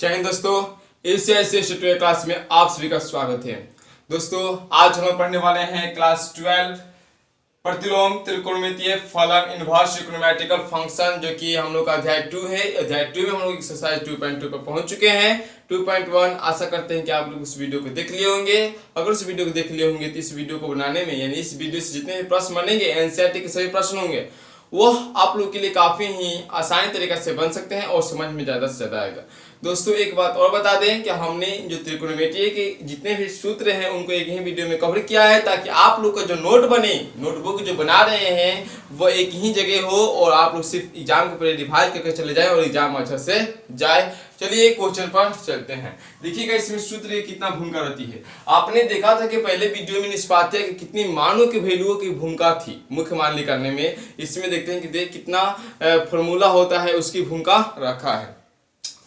जय हिंद दोस्तों, Asia tutorial class में आप सभी का स्वागत है। दोस्तों आज हम पढ़ने वाले हैं क्लास 12 प्रतिलोम त्रिकोणमितीय फलन इनवर्स ट्रिग्नोमेट्रिकल फंक्शन, जो कि हम लोग का अध्याय 2 है। अध्याय 2 में हम लोग एक्सरसाइज 2.2 पर पहुंच चुके हैं। 2.1 आशा करते हैं कि आप लोग उस वीडियो को देख लिए होंगे। अगर उस वीडियो को देख लिए होंगे तो इस वीडियो को बनाने में, यानी इस वीडियो से जितने भी प्रश्न बनेंगे, एनसीईआरटी के सभी प्रश्न होंगे, वो आप लोग के लिए काफी ही आसानी तरीके से बन सकते हैं और समझ में ज्यादा से ज्यादा आएगा। दोस्तों एक बात और बता दें कि हमने जो त्रिकोणमितीय के जितने भी सूत्र हैं उनको एक ही वीडियो में कवर किया है, ताकि आप लोग का जो नोट बने, नोटबुक जो बना रहे हैं वो एक ही जगह हो और आप लोग सिर्फ एग्जाम के पहले रिवाइज करके चले जाए और एग्जाम अच्छा से जाए। चलिए क्वेश्चन पर चलते हैं। देखिएगा इसमें सूत्र कितना भूमिका रहती है। आपने देखा था कि पहले वीडियो में निष्पाद्य की कितनी मानों की वैल्यूओं की भूमिका थी मुख्य मान निकालने में। इसमें देखते हैं कि देख कितना फॉर्मूला होता है, उसकी भूमिका रखा है।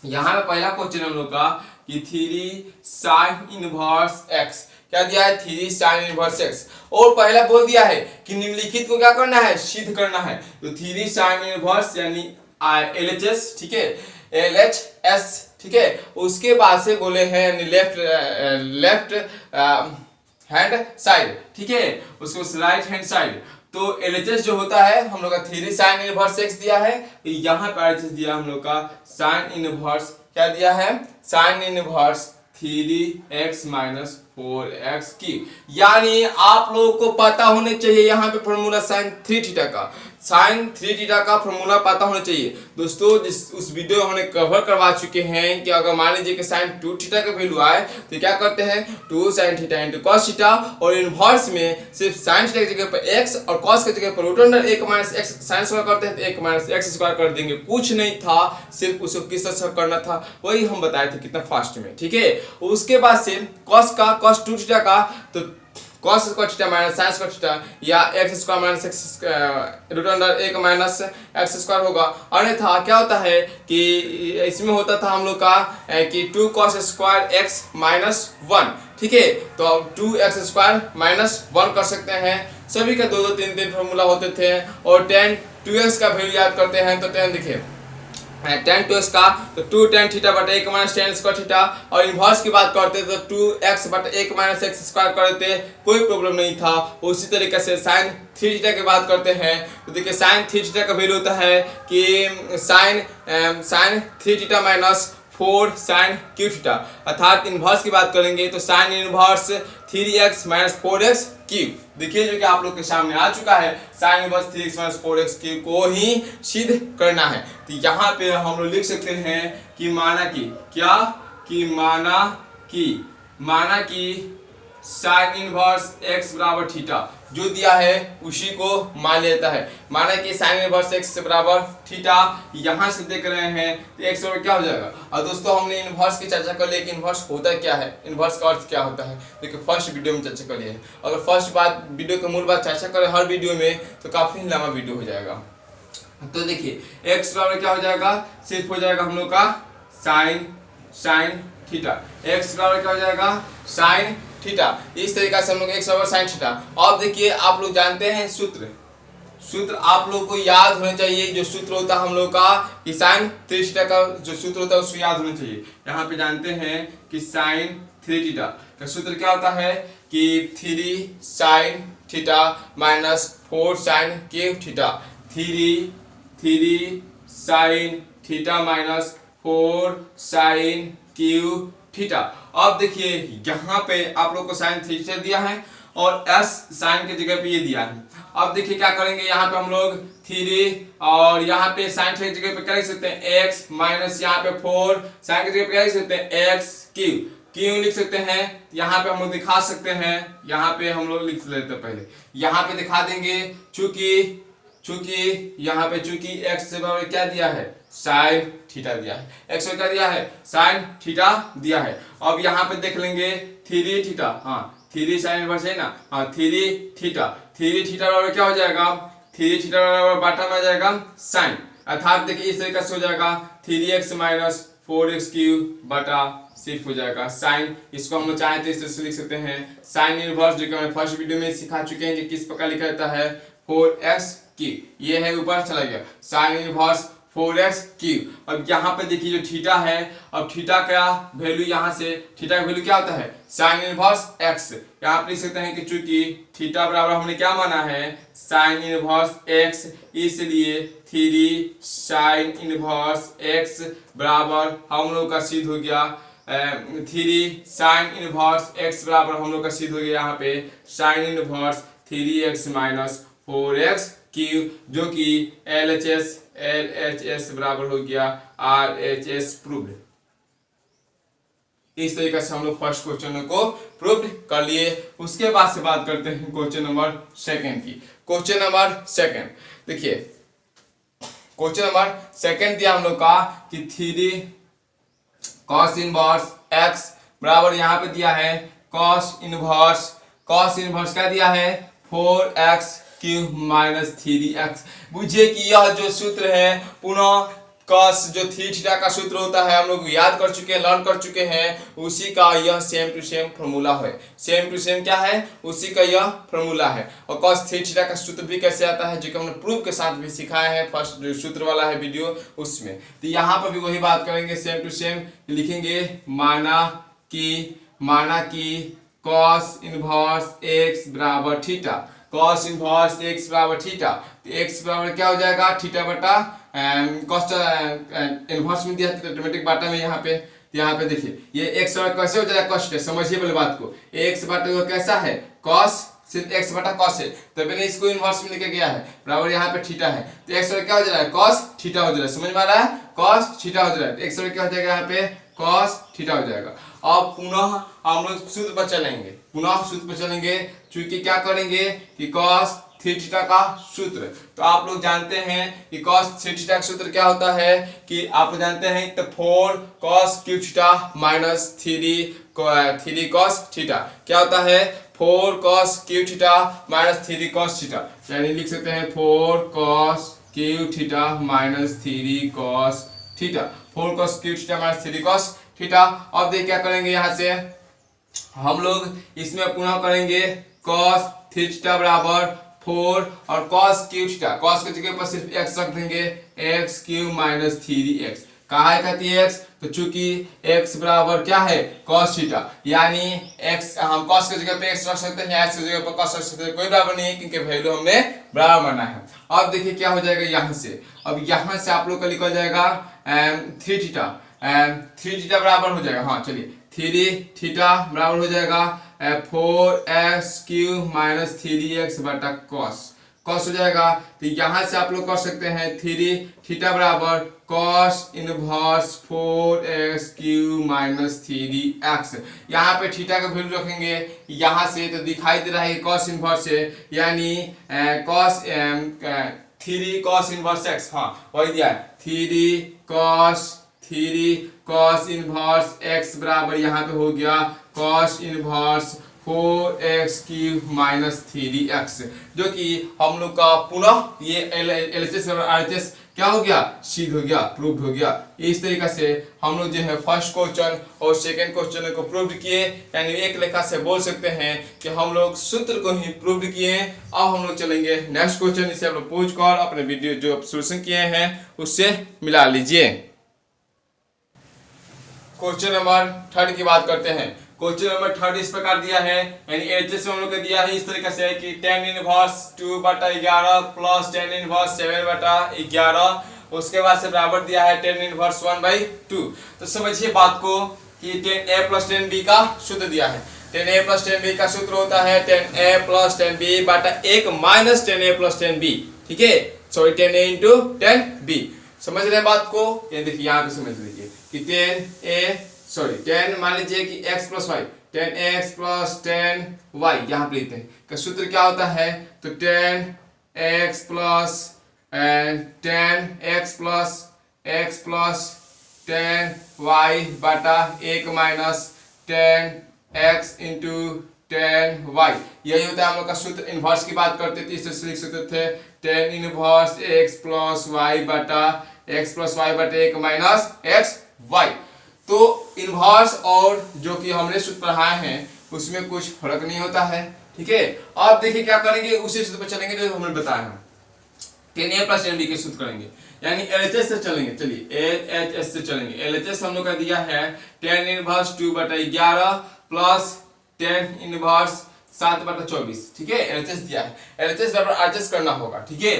यहाँ पे पहला क्वेश्चन हम लोग का कि 3 sin इनवर्स x क्या दिया है, 3 sin इनवर्स x, और पहला बोल दिया है कि निम्नलिखित को क्या करना है, सिद्ध करना है। तो 3 sin इनवर्स यानी LHS, ठीक है, LHS, ठीक है। उसके बाद से बोले हैं यानी लेफ्ट हैंड साइड, ठीक है, उसको राइट हैंड साइड। तो LHS जो होता है हम लोग का 3 sin इनवर्स x दिया है, यहाँ पे LHS दिया हम लोग का sin इनवर्स, क्या दिया है, sin inverse 3x minus 4x की। यानी आप लोगों को पता होने चाहिए यहाँ पे फॉर्मूला sin 3 थीटा का, sin 3 थीटा का फॉर्मूला पता होना चाहिए। दोस्तों उस वीडियो हमने कवर करवा चुके हैं कि अगर मान लीजिए कि sin 2 थीटा का वैल्यू आए तो क्या करते हैं, 2 sin theta into cos theta, और इनवर्स में सिर्फ sin थीटा की जगह पर x और cos की जगह पर root under 1 minus x sin square करते हैं तो 1 माइनस x स्क्वायर कर देंगे। कुछ नहीं था, सिर्फ उसको किस तरह से करना था वही हम बताए थे कितना फास्ट में, ठीक है। उसके बाद से cos 2 थीटा का तो cos square theta minus sin square theta या x square minus x root under 1 minus x square होगा। अन्यथा क्या होता है कि इसमें होता था हम लोग का कि 2 cos स्क्वायर x माइनस 1, ठीक है। तो 2x स्क्वायर माइनस 1 कर सकते हैं। सभी का 2 2 3 3 फॉर्मूला होते थे। और tan 2x का वैल्यू याद करते हैं तो tan देखिए tan 2x का तो 2 tan थीटा बटा 1 माइनस tan स्क्वायर थीटा, और इनवर्स की बात करते तो 2x बटा 1 माइनस x स्क्वायर करते, कोई प्रॉब्लम नहीं था। उसी तरीके से sin 3 थीटा की बात करते हैं तो देखिए sin 3 थीटा का वैल्यू होता है कि sin 3 theta minus 4 sin Q theta, अर्थात इनवर्स की बात करेंगे तो sin inverse 3x minus 4x cube. देखिए जो कि आप लोग के सामने आ चुका है, sin inverse 3x minus 4x cube को ही सिद्ध करना है। तो यहाँ पे हम लोग लिख सकते हैं कि माना कि क्या, कि माना कि sin इनवर्स x बराबर थीटा जो दिया है उसी को मान लेता है। माना कि sin इनवर्स x से बराबर थीटा, यहाँ से देख रहे हैं तो x बराबर क्या हो जाएगा। और दोस्तों हमने इनवर्स की चर्चा कर ली कि इनवर्स होता क्या है, इनवर्स का अर्थ क्या होता है, देखिए फर्स्ट वीडियो में चर्चा कर लिए है। अगर फर्स्ट बात वीडियो के मूल बात चर्चा करें हर वीडियो में तो काफी लंबा वीडियो हो जाएगा। तो देखिए x बराबर क्या हो जाएगा, सिर्फ हो जाएगा हम लोग का sin थीटा, x बराबर क्या हो जाएगा, sin थीटा। इस तरीके से हम लोग x बराबर sin थीटा। अब देखिए आप लोग जानते हैं सूत्र आप लोग को याद होना चाहिए। जो सूत्र होता है हम लोग का कि sin 3 थीटा का जो सूत्र होता है उसको याद होना चाहिए। यहाँ पे जानते हैं कि sin 3 थीटा का सूत्र क्या होता है कि 3 sin theta minus 4 sin cube theta, 3 sin theta minus 4 sin cube theta. अब देखिए यहाँ पे आप लोग को sin थीटा दिया है और s sin के जगह पे ये दिया है। अब देखिए क्या करेंगे, यहाँ पे हम लोग 3 और यहाँ पे sin थीटा की जगह पे क्या लिख सकते हैं, x माइनस यहाँ पे 4 sin की जगह पे क्या लिख सकते हैं, x क्यों लिख सकते हैं। यहाँ पे हम लोग दिखा सकते हैं, यहाँ पे हम लोग लिख लेते हैं, पहले यहाँ पे दिखा देंगे चूंकि यहाँ पे चूंकि x से बराबर क्या दिया है, sin थीटा दिया है, x को क्या दिया है, sin थीटा दिया है। अब यहाँ पे देख लेंगे 3 थीटा, हाँ 3 sin इनवर्स है ना, हाँ 3 थीटा बराबर क्या हो जाएगा, 3 थीटा बराबर बाटा में आ जाएगा sin, अर्थात देखिए इस तरीके से हो जाएगा 3x माइनस 4x क्यूब बटा सिर्फ हो जाएगा sin। इसको हम लोग चाहे तो इस तरह से लिख सकते हैं sin इनवर्स, जो कि हमने फर्स्ट वीडियो में सिखा चुके हैं कि किस प्रकार लिखा जाता है, 4x की, ये है ऊपर चला गया sin इनवर्स 4x³। अब यहाँ पे देखिए जो थीटा है, अब थीटा का वैल्यू यहाँ से, थीटा का वैल्यू क्या होता है साइन इनवर्स x। यहाँ आप लिख सकते हैं कि चूंकि थीटा बराबर हमने क्या माना है साइन इनवर्स x, इसलिए 3 साइन इनवर्स x बराबर हम लोग का सिद्ध हो गया 3 साइन इनवर्स x बराबर हम लोग का सिद्ध हो गया यहाँ पे sine inverse 3x minus 4x³ जो कि LHS बराबर हो गया RHS प्रूव्ड। इस तरीके से हम लोग फर्स्ट क्वेश्चन को प्रूव्ड कर लिए। उसके बाद से बात करते हैं क्वेश्चन नंबर सेकंड की। क्वेश्चन नंबर सेकंड देखिए, क्वेश्चन नंबर सेकंड दिया हम लोग का कि 3 cos इनवर्स x बराबर यहाँ पे दिया है cos इनवर्स क्या दिया है 4x³ माइनस 3x। बुझिए कि यह जो सूत्र है पुनः cos जो थीटा का सूत्र होता है हम लोग याद कर चुके हैं, लर्न कर चुके हैं, उसी का यह सेम टू सेम फॉर्मूला है। सेम टू सेम क्या है उसी का यह फॉर्मूला है। और cos थीटा का सूत्र भी कैसे आता है जो कि हमने प्रूफ के साथ भी सिखाया है, फर्स्ट जो सूत्र वाला है वीडियो उसमें। तो यहाँ पर भी वही बात करेंगे, सेम टू सेम लिखेंगे माना कि cos इनवर्स x बराबर थीटा, cos इनवर्स x बराबर थीटा, तो x बराबर क्या हो जाएगा थीटा बटा cos इनवर्स में दिया है ऑटोमेटिक बाटा में यहाँ पे देखिए ये x बराबर कैसे हो जाएगा cos, समझिए पहले बात को। x बटा वो कैसा है cos, सिर्फ x बटा cos है, तो मैंने इसको इनवर्स में लेके गया है बराबर यहाँ पे थीटा है, तो x बराबर क्या हो जा रहा है cos थीटा हो जा रहा है, समझ में आ रहा है cos थीटा हो जा रहा है, x बराबर क्या हो जाएगा यहाँ पे cos थीटा हो जाएगा। अब पुनः हम लोग सूत्र पर चलेंगे, चूंकि क्या करेंगे कि cos थीटा का सूत्र तो आप लोग जानते हैं कि cos थीटा का सूत्र क्या होता है कि आप लोग जानते हैं तो 4 cos³ theta minus 3 cos theta क्या होता है 4 cos³ theta minus 3 cos theta, यानी लिख सकते हैं 4 cos³ theta minus 3 cos theta, 4 cos³ theta minus 3 cos theta. अब देखिए क्या करेंगे यहाँ से हम लोग इसमें पुनः करेंगे cos थीटा बराबर 4 और cos³ थीटा, cos की जगह पर सिर्फ x रख देंगे x³ माइनस 3x। कहाँ है कहती है x, तो चूंकि x बराबर क्या है cos थीटा, यानी x हम cos की जगह पे x रख सकते हैं, x की जगह पर cos रख सकते हैं, कोई बराबर नहीं है क्योंकि वैल्यू हमने बराबर माना है। अब देखिए क्या हो जाएगा यहाँ से, अब यहाँ से आप लोग का लिखा जाएगा 3 थीटा बराबर हो जाएगा, हाँ चलिए 3 थीटा बराबर हो जाएगा 4x³ माइनस 3x बटा cos हो जाएगा। तो यहाँ से आप लोग कर सकते हैं 3 थीटा बराबर cos inverse 4x³ minus 3x। यहाँ पे थीटा का वैल्यू रखेंगे यहाँ से तो दिखाई दे रहा है cos इनवर्स है, यानी cos 3 cos इनवर्स x, हाँ वही दिया है 3 cos इनवर्स x बराबर यहाँ पे हो गया cos inverse 4x³ minus 3x, जो कि हम लोग का पुनः ये LHS और RHS क्या हो गया सिद्ध हो गया, प्रूव्ड हो गया। इस तरीके से हम लोग जो है फर्स्ट क्वेश्चन और सेकंड क्वेश्चन को प्रूव्ड किए, यानी एक लेखा से बोल सकते हैं कि हम लोग सूत्र को ही प्रूव्ड किए। अब हम लोग चलेंगे नेक्स्ट क्वेश्चन, इसे आप लोग पूछ कर अपने वीडियो जो सोल्यूशन किए हैं उससे मिला लीजिए। क्वेश्चन नंबर थर्ड की बात करते हैं। क्वेश्चन नंबर थर्ड इस प्रकार दिया है, यानी एचएस में हम लोग दिया है इस तरीके से कि tan inverse 2/11 plus tan inverse 7/11, उसके बाद से बराबर दिया है tan इनवर्स 1/2। तो समझिए बात को कि tan a plus tan b का सूत्र दिया है। tan a plus tan b का सूत्र होता है tan a plus tan b बटा 1 minus tan a plus tan b, ठीक है, sorry tan a into tan b। समझ रहे हैं बात को, ये देखिए यहाँ पे समझ लीजिए कि tan मान लीजिए कि x plus y, tan x plus tan y यहाँ पे लेते हैं का सूत्र क्या होता है, तो tan x plus tan y बटा 1 minus tan x into tan y, यही होता है हम लोग का सूत्र। इनवर्स की बात करते थे इससे लिख सकते थे tan inverse x plus y बटा 1 माइनस x y। तो इनवर्स और जो कि हमने सूत्र पढ़ाए हैं उसमें कुछ फर्क नहीं होता है, ठीक है। अब देखिए क्या करेंगे, उसी सूत्र पर चलेंगे जो हमने बताया है, tan a plus tan b के सूत्र करेंगे। यानी एलएचएस से चलेंगे। चलिए एलएचएस से चलेंगे। एलएचएस हम लोग का दिया है tan inverse 2/11 plus tan inverse 7/24। ठीक है, एलएचएस दिया है। एलएचएस बराबर एडजस्ट करना होगा। ठीक है,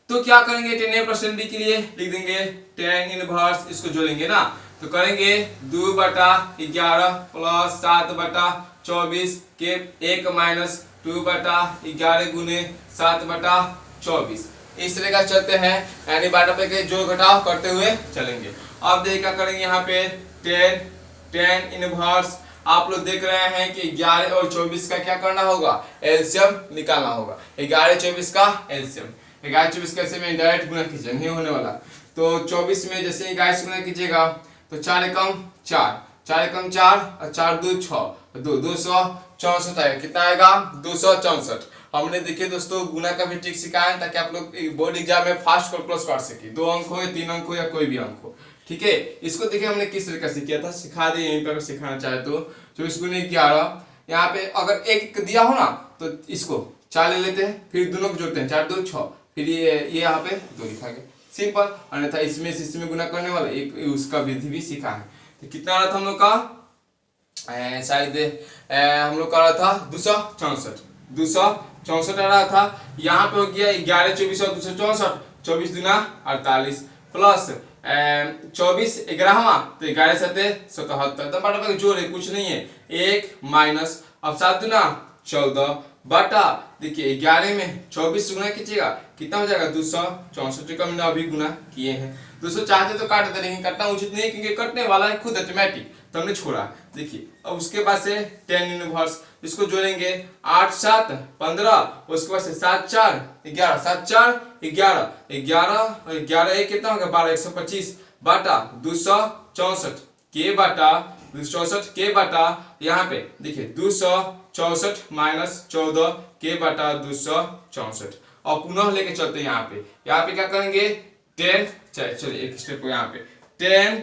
तो क्या करेंगे, tan a plus tan b के लिए लिख देंगे tan इनवर्स, इसको जोड़ेंगे ना, तो करेंगे 2/11 प्लस 7/24 के 1 माइनस 2/11 गुने 7/24। इस तरह का चलते हैं, यानी बाटा पे के जोड़ घटाव करते हुए चलेंगे। अब देखिए क्या करेंगे, यहाँ पे tan इनवर्स आप लोग देख रहे हैं कि 11 और 24 का क्या करना होगा, एलसीएम निकालना होगा। 11-24 का एलसीएम, 11-24 कैसे में डायरेक्ट गुना कीजिए, नहीं होने वाला। तो 24 में जैसे 11 से गुना कीजिएगा तो 4 एकम 4, 4 एकम 4 और 4 2 6, 264 आएगा। कितना आएगा, 264। हमने देखिए दोस्तों गुना का भी ट्रिक सिखाया है ताकि आप लोग बोर्ड एग्जाम में फास्ट कैलकुलेट कर सके, 2 अंक हो या 3 अंक हो या कोई भी अंक हो। ठीक है, इसको देखिए हमने किस तरीके से किया था, सिखा दिए यहीं पर। अगर सिखाना चाहे तो 24 गुने 11, यहाँ पे अगर एक दिया हो ना तो इसको 4 ले लेते हैं, फिर दोनों को जोड़ते हैं, 4 2 6, फिर ये यहाँ पे 2 लिखा गया, सिंपल। अन्यथा इसमें गुना करने वाला एक उसका विधि भी सीखा है। तो कितना आ रहा था हम लोग का, शायद हम लोग का रहा था 264 आ रहा था। यहाँ पे हो गया 11 24 और 264, 24 दूना 48 प्लस 24 11वां, तो 11 7 77। तो बटा जोड़ है, कुछ नहीं है, 1 माइनस, अब 7 दूना 14 बटा, देखिए 11 में 24 गुना कीजिएगा, कितना हो जाएगा 264 का हमने अभी गुना किए हैं। 200 चाहते तो काट दे, लेकिन कटना उचित नहीं क्योंकि कटने वाला है खुद ऑटोमेटिक, तो हमने छोड़ा। देखिए अब उसके बाद से tan इनवर्स, इसको जोड़ेंगे 8 7 15, उसके बाद से 7 4 11, 7 4 11, 11 और 11 एक कितना होगा 12, 125 बटा 264 के बटा 264 के बटा, यहाँ पे देखिए 264 माइनस 14 के बटा 264। और पुनः लेके चलते हैं यहाँ पे क्या करेंगे 10, चलिए एक स्टेप को यहाँ पे tan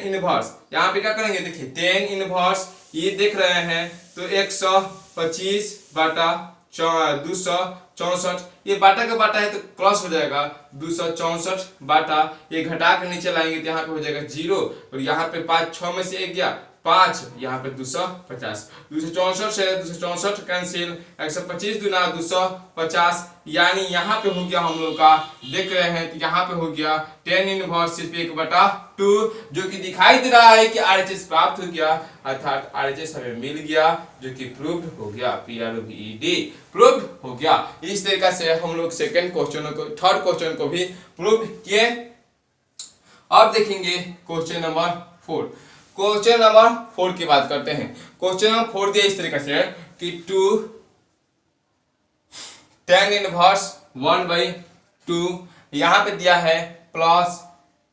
इनवर्स, यहाँ पे क्या करेंगे, देखिए tan इनवर्स ये देख रहे हैं तो 125 बटा 264, ये बाटा का बाटा है तो क्रॉस हो जाएगा, 264 बाटा, ये घटा के नीचे लाएंगे तो यहाँ पे हो जाएगा 0, और यहाँ पे 5 6 में से 1 गया 5, यहाँ पे 250, 264 से 264 कैंसिल, 125 दुना 250, यानी यहाँ पे हो गया हम लोग का, देख रहे हैं तो यहाँ पे हो गया tan इनवर्स सिर्फ 1/2, जो कि दिखाई दे रहा है कि RHS प्राप्त हो गया, अर्थात RHS हमें मिल गया, जो कि प्रूव्ड हो गया, PROVED प्रूव्ड हो गया। इस तरीके से हम लोग सेकंड क्वेश्चन को, थर्ड क्वेश्चन को भी प्रूव किए। अब देखेंगे क्वेश्चन नंबर 4। क्वेश्चन नंबर 4 की बात करते हैं। क्वेश्चन नंबर 4 दिया इस तरीके से कि 2 tan इनवर्स 1/2, यहाँ पे दिया है plus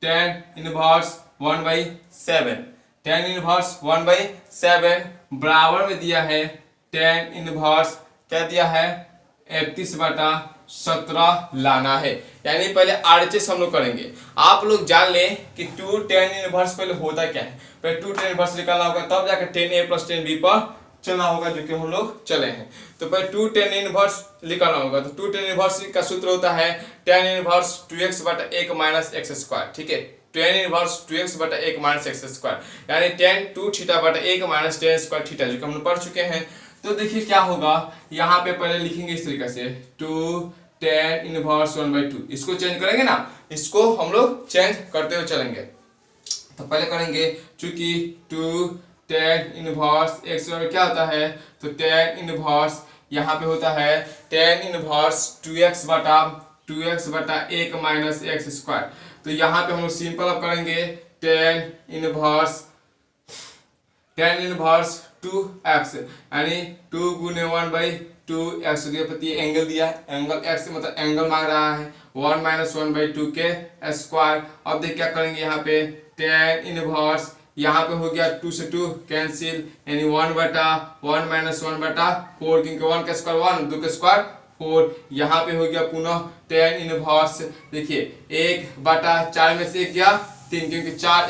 tan inverse 1/7, tan inverse 1/7 बराबर में दिया है tan इनवर्स, क्या दिया है 31/17 लाना है। यानी पहले RHS हम लोग करेंगे। आप लोग जान लें कि 2 tan इनवर्स पहले होता क्या है, पहले 2 tan इनवर्स निकालना होगा, तब जाकर tan a plus tan b पर चलना होगा, जो कि हम लोग चले हैं। तो पहले 2 tan इनवर्स निकालना होगा, तो 2 tan इनवर्स का सूत्र होता है tan inverse 2x/1 minus x square. ठीक है, tan inverse 2x/1 minus x square, यानी tan 2θ/1 minus tan square theta, जो कि हम लोग पढ़ चुके हैं। तो देखिए क्या होगा, यहाँ पे पहले लिखेंगे इस तरीके से 2 tan इनवर्स 1/2, इसको चेंज करेंगे ना, इसको हम लोग चेंज करते हुए चलेंगे। तो पहले करेंगे, चूंकि 2 tan इनवर्स x क्या होता है, तो tan इनवर्स यहाँ पे होता है tan inverse 2x/1 minus x square. तो यहाँ पे हम लोग सिंपल अब करेंगे tan इनवर्स 2x, यानी 2 गुने 1/2 x के प्रति एंगल दिया है, एंगल x मतलब एंगल मांग रहा है 1 माइनस 1/2 के स्क्वायर। अब देख क्या करेंगे, यहाँ पे tan इनवर्स, यहाँ पे हो गया 2 से 2 कैंसिल, यानी 1/1 माइनस 1/4, क्योंकि 1 का स्क्वायर 1, 2 का स्क्वायर 4। यहाँ पे हो गया पुनः tan इनवर्स, देखिए 1/4 में से 1 गया 3, क्योंकि 4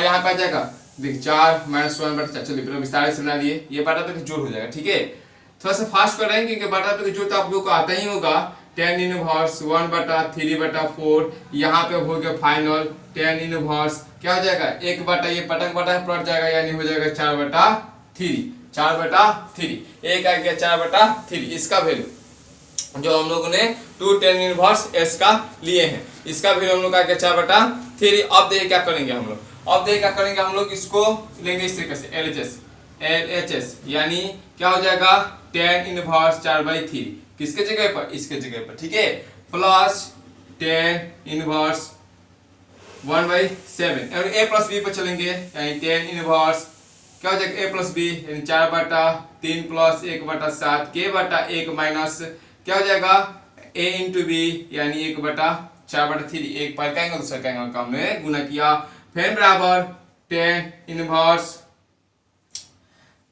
यहाँ पे आ जाएगा, देखिए 4 माइनस 1/4। चलिए फिर विस्तार से बना लिए, ये बाटा पे जोड़ हो जाएगा। ठीक है, थोड़ा सा फास्ट कर रहे हैं क्योंकि बाटा पे जोड़ तो आप लोग को आता ही होगा, टेन इनवर्स 1/3/4, यहाँ पे हो गया फाइनल टेन इनवर्स क्या हो जाएगा 1/, ये पटक बटा पलट जाएगा यानी हो जाएगा 4/3, 4/3, एक आ गया 4/3। इसका वैल्यू जो हम लोगों ने 2 टेन इनवर्स एस का लिए हैं, इसका वैल्यू हम लोग आ गया 4/3। अब देखिए क्या करेंगे हम लोग, अब देखिए क्या करेंगे हम लोग, इसको लेंगे इस तरीके से LHS यानी क्या हो जाएगा टेन इनवर्स 4/3, किसके जगह पर, इसके जगह पर, ठीक है, प्लस टेन इनवर्स 1/7 और a प्लस बी पर चलेंगे यानी टेन इनवर्स क्या हो जाएगा a प्लस बी यानी 4/3 प्लस 1/7 के बटा 1 माइनस क्या हो जाएगा a इंटू बी यानी 1/4/3, एक पर कहेंगे दूसरा कहेंगे का हमने गुना किया, फिर बराबर टेन इनवर्स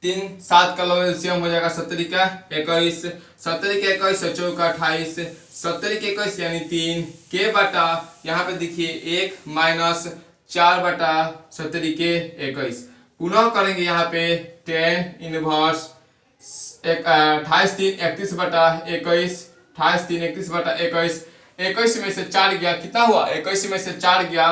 3 7 का एलसीएम हो जाएगा 70 का 21, 70 के 21 14 का 28, 70 के 21 यानी 3 के बटा यहाँ पे देखिए 1 माइनस 4/70 के 21, पुनः करेंगे यहाँ पे टेन इनवर्स 28 3 31/21, 28 3 31/21, 21 में से 4 गया कितना हुआ, 21 में से 4 गया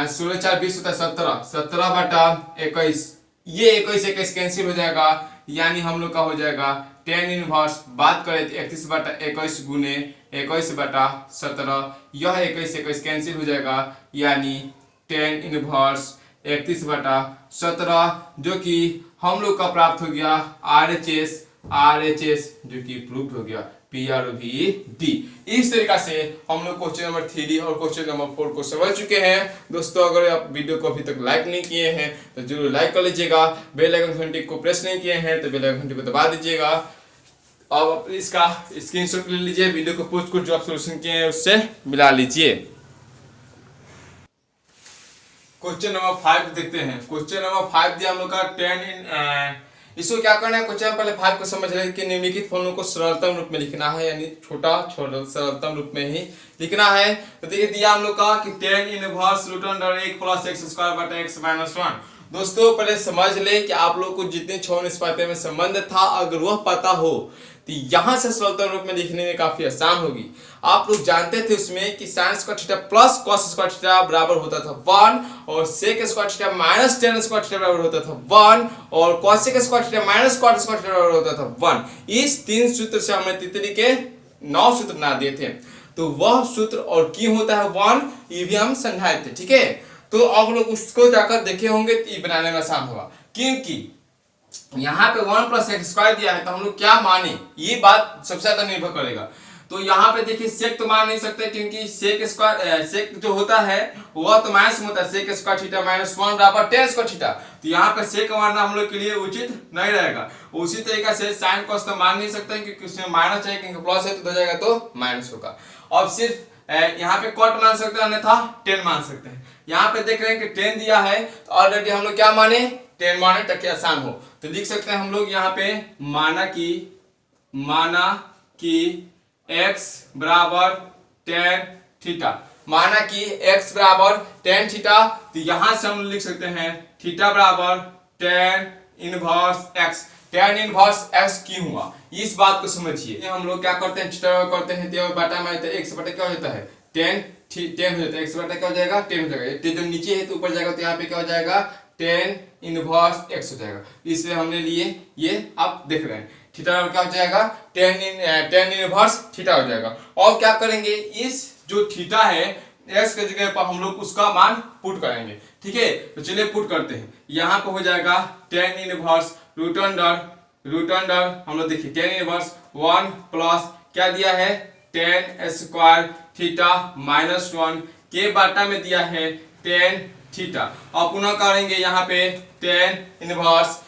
16 4 20 होता है 17, 17/21, ये 21 कैंसिल हो जाएगा यानी हम लोग का हो जाएगा टेन इनवर्स, बात करें तो 31/21 गुने 21/17, यह 21 कैंसिल हो जाएगा यानी टेन इनवर्स 31/17 जो कि हम लोग का प्राप्त हो गया RHS जो कि प्रूफ हो गया PROVD। इस तरीका से हम लोग क्वेश्चन नंबर 3 और क्वेश्चन नंबर 4 को समझ चुके हैं। दोस्तों अगर आप वीडियो को अभी तक लाइक नहीं किए हैं तो जरूर लाइक कर लीजिएगा, बेल आइकन घंटी को प्रेस नहीं किए हैं तो बेल आइकन घंटी को दबा दीजिएगा। अब इसका स्क्रीनशॉट ले लीजिए, वीडियो को पोस्ट को जो आप सोल्यूशन किए हैं उससे मिला लीजिए। क्वेश्चन नंबर 5 देखते हैं। क्वेश्चन नंबर 5 दिया हम लोग का 10 इसको क्या करना है, क्वेश्चन पहले 5 को समझ रहे कि निम्नलिखित फलनों को सरलतम रूप में लिखना है यानी छोटा सरलतम रूप में ही लिखना है। तो देखिए दिया हम लोग का कि tan inverse root under 1 plus x square बटा x माइनस 1। दोस्तों पहले समझ ले कि आप लोग को जितने 6 निष्पाद्य में संबंध था अगर वह पता हो तो यहाँ से सरलतम रूप में लिखने में काफी आसान होगी। आप लोग जानते थे उसमें कि sine square theta plus cos square theta बराबर होता था 1 और sec square theta minus tan square theta बराबर होता था 1 और cosec square theta minus cot square theta बराबर होता था 1। इस 3 सूत्र से हमने तितली के 9 सूत्र बना दिए थे, तो वह सूत्र और क्यों होता है 1 ये भी हम समझाए थे, ठीक है। तो आप लोग उसको जाकर देखे होंगे तो ये बनाने में आसान होगा, क्योंकि यहाँ पे 1 प्लस एक्स स्क्वायर दिया है तो हम लोग क्या माने ये बात सबसे ज्यादा निर्भर करेगा। तो यहाँ पे देखिए सेक तो मान नहीं सकते क्योंकि सेक स्क्वायर सेक जो होता है वह तो माइनस में होता है, सेक स्क्वायर थीटा माइनस 1 बराबर टेन स्क्वायर थीटा, तो यहाँ पे सेक मानना हम लोग के लिए उचित नहीं रहेगा। उसी तरीके से साइन कॉस तो मान नहीं सकते क्योंकि उसमें माइनस है, क्योंकि प्लस है तो हो जाएगा तो माइनस होगा। अब सिर्फ यहाँ पे कॉट मान सकते हैं अन्यथा टेन मान सकते हैं। यहाँ पे देख रहे हैं कि 10 दिया है तो ऑलरेडी हम लोग क्या माने 10 माने ताकि आसान हो, तो लिख सकते हैं हम लोग यहाँ पे माना कि x बराबर टेन थीटा, माना कि x बराबर टेन थीटा, तो यहां से हम लिख सकते हैं थीटा बराबर tan inverse x। Tan inverse x क्यों हुआ इस बात को समझिए। हम लोग क्या करते हैं थीटा करते हैं तो बटा में x बटा क्या हो जाता है टेन हो जाता है, x बटा क्या हो जाएगा 10 हो जाएगा, टेन जब नीचे है तो ऊपर जाएगा तो यहाँ पे क्या हो जाएगा टेन इनवर्स x हो जाएगा, इसलिए हमने लिए ये आप देख रहे हैं थीटा क्या हो जाएगा टेन इनवर्स थीटा हो जाएगा। और क्या करेंगे इस जो थीटा है x के जगह पर हम लोग उसका मान पुट करेंगे, ठीक है। तो चलिए पुट करते हैं, यहाँ पे हो जाएगा टेन इनवर्स रूट अंडर हम लोग देखिए टेन इनवर्स 1 प्लस क्या दिया है टेन स्क्वायर थीटा माइनस 1 के बाटा में दिया है टेन थीटा। और पुनः करेंगे यहाँ पे ten inverse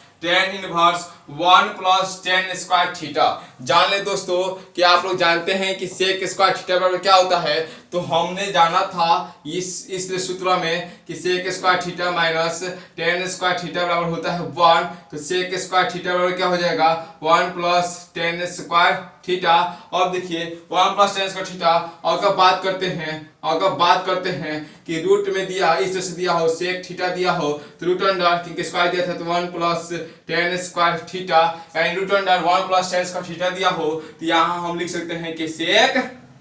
1 plus tan square theta. जान ले दोस्तों कि आप लोग जानते हैं कि सेक स्क्वायर थीटा बराबर क्या होता है, तो हमने जाना था इस सूत्र में कि sec square theta minus tan square theta बराबर होता है 1, तो सेक स्क्वायर थीटा बराबर क्या हो जाएगा 1 प्लस टेन स्क्वायर थीटा। और देखिए 1 प्लस टेन स्क्वायर थीटा, अगर बात करते हैं कि रूट में दिया इस तरह से दिया हो सेक थीटा दिया हो तो रूट अंडर क्योंकि स्क्वायर दिया था तो 1 प्लस टेन स्क्वायर थीटा यानी root under 1 plus tan square theta दिया हो तो यहाँ हम लिख सकते हैं कि सेक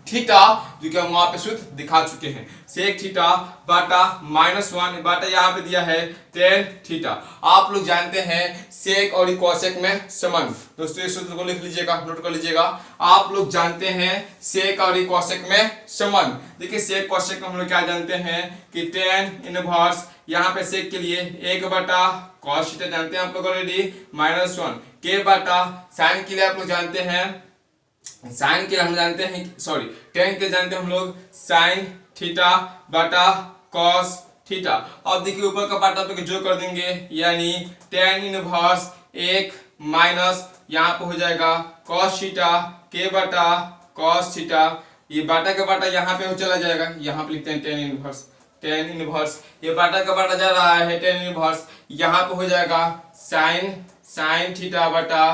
थीटा, जो कि हम वहां पे सूत्र दिखा चुके हैं। सेक थीटा बटा -1 बटा यहाँ पे दिया है tan थीटा। आप लोग जानते हैं सेक और कोसेक में संबंध। दोस्तों इस सूत्र को लिख लीजिएगा, नोट कर लीजिएगा। आप लोग जानते हैं सेक और कोसेक में संबंध। देखिए सेक कोसेक में हम लोग क्या जानते हैं कि tan इनवर्स, यहाँ पे सेक के लिए 1 बटा cos थीटा जानते हैं आप लोग ऑलरेडी, -1 के बटा साइन के लिए आप लोग जानते हैं, साइन के हम जानते हैं सॉरी tan के जानते हैं हम लोग साइन थीटा बटा cos थीटा। अब देखिए ऊपर का पार्ट आप जो कर देंगे, यानी tan इनवर्स 1 माइनस यहाँ पे हो जाएगा cos थीटा के बटा cos थीटा, ये बाटा का बाटा यहाँ पे चला जाएगा, यहाँ पे लिखते हैं tan इनवर्स ये बाटा का बाटा जा रहा है tan इनवर्स, यहाँ पे हो जाएगा साइन थीटा बटा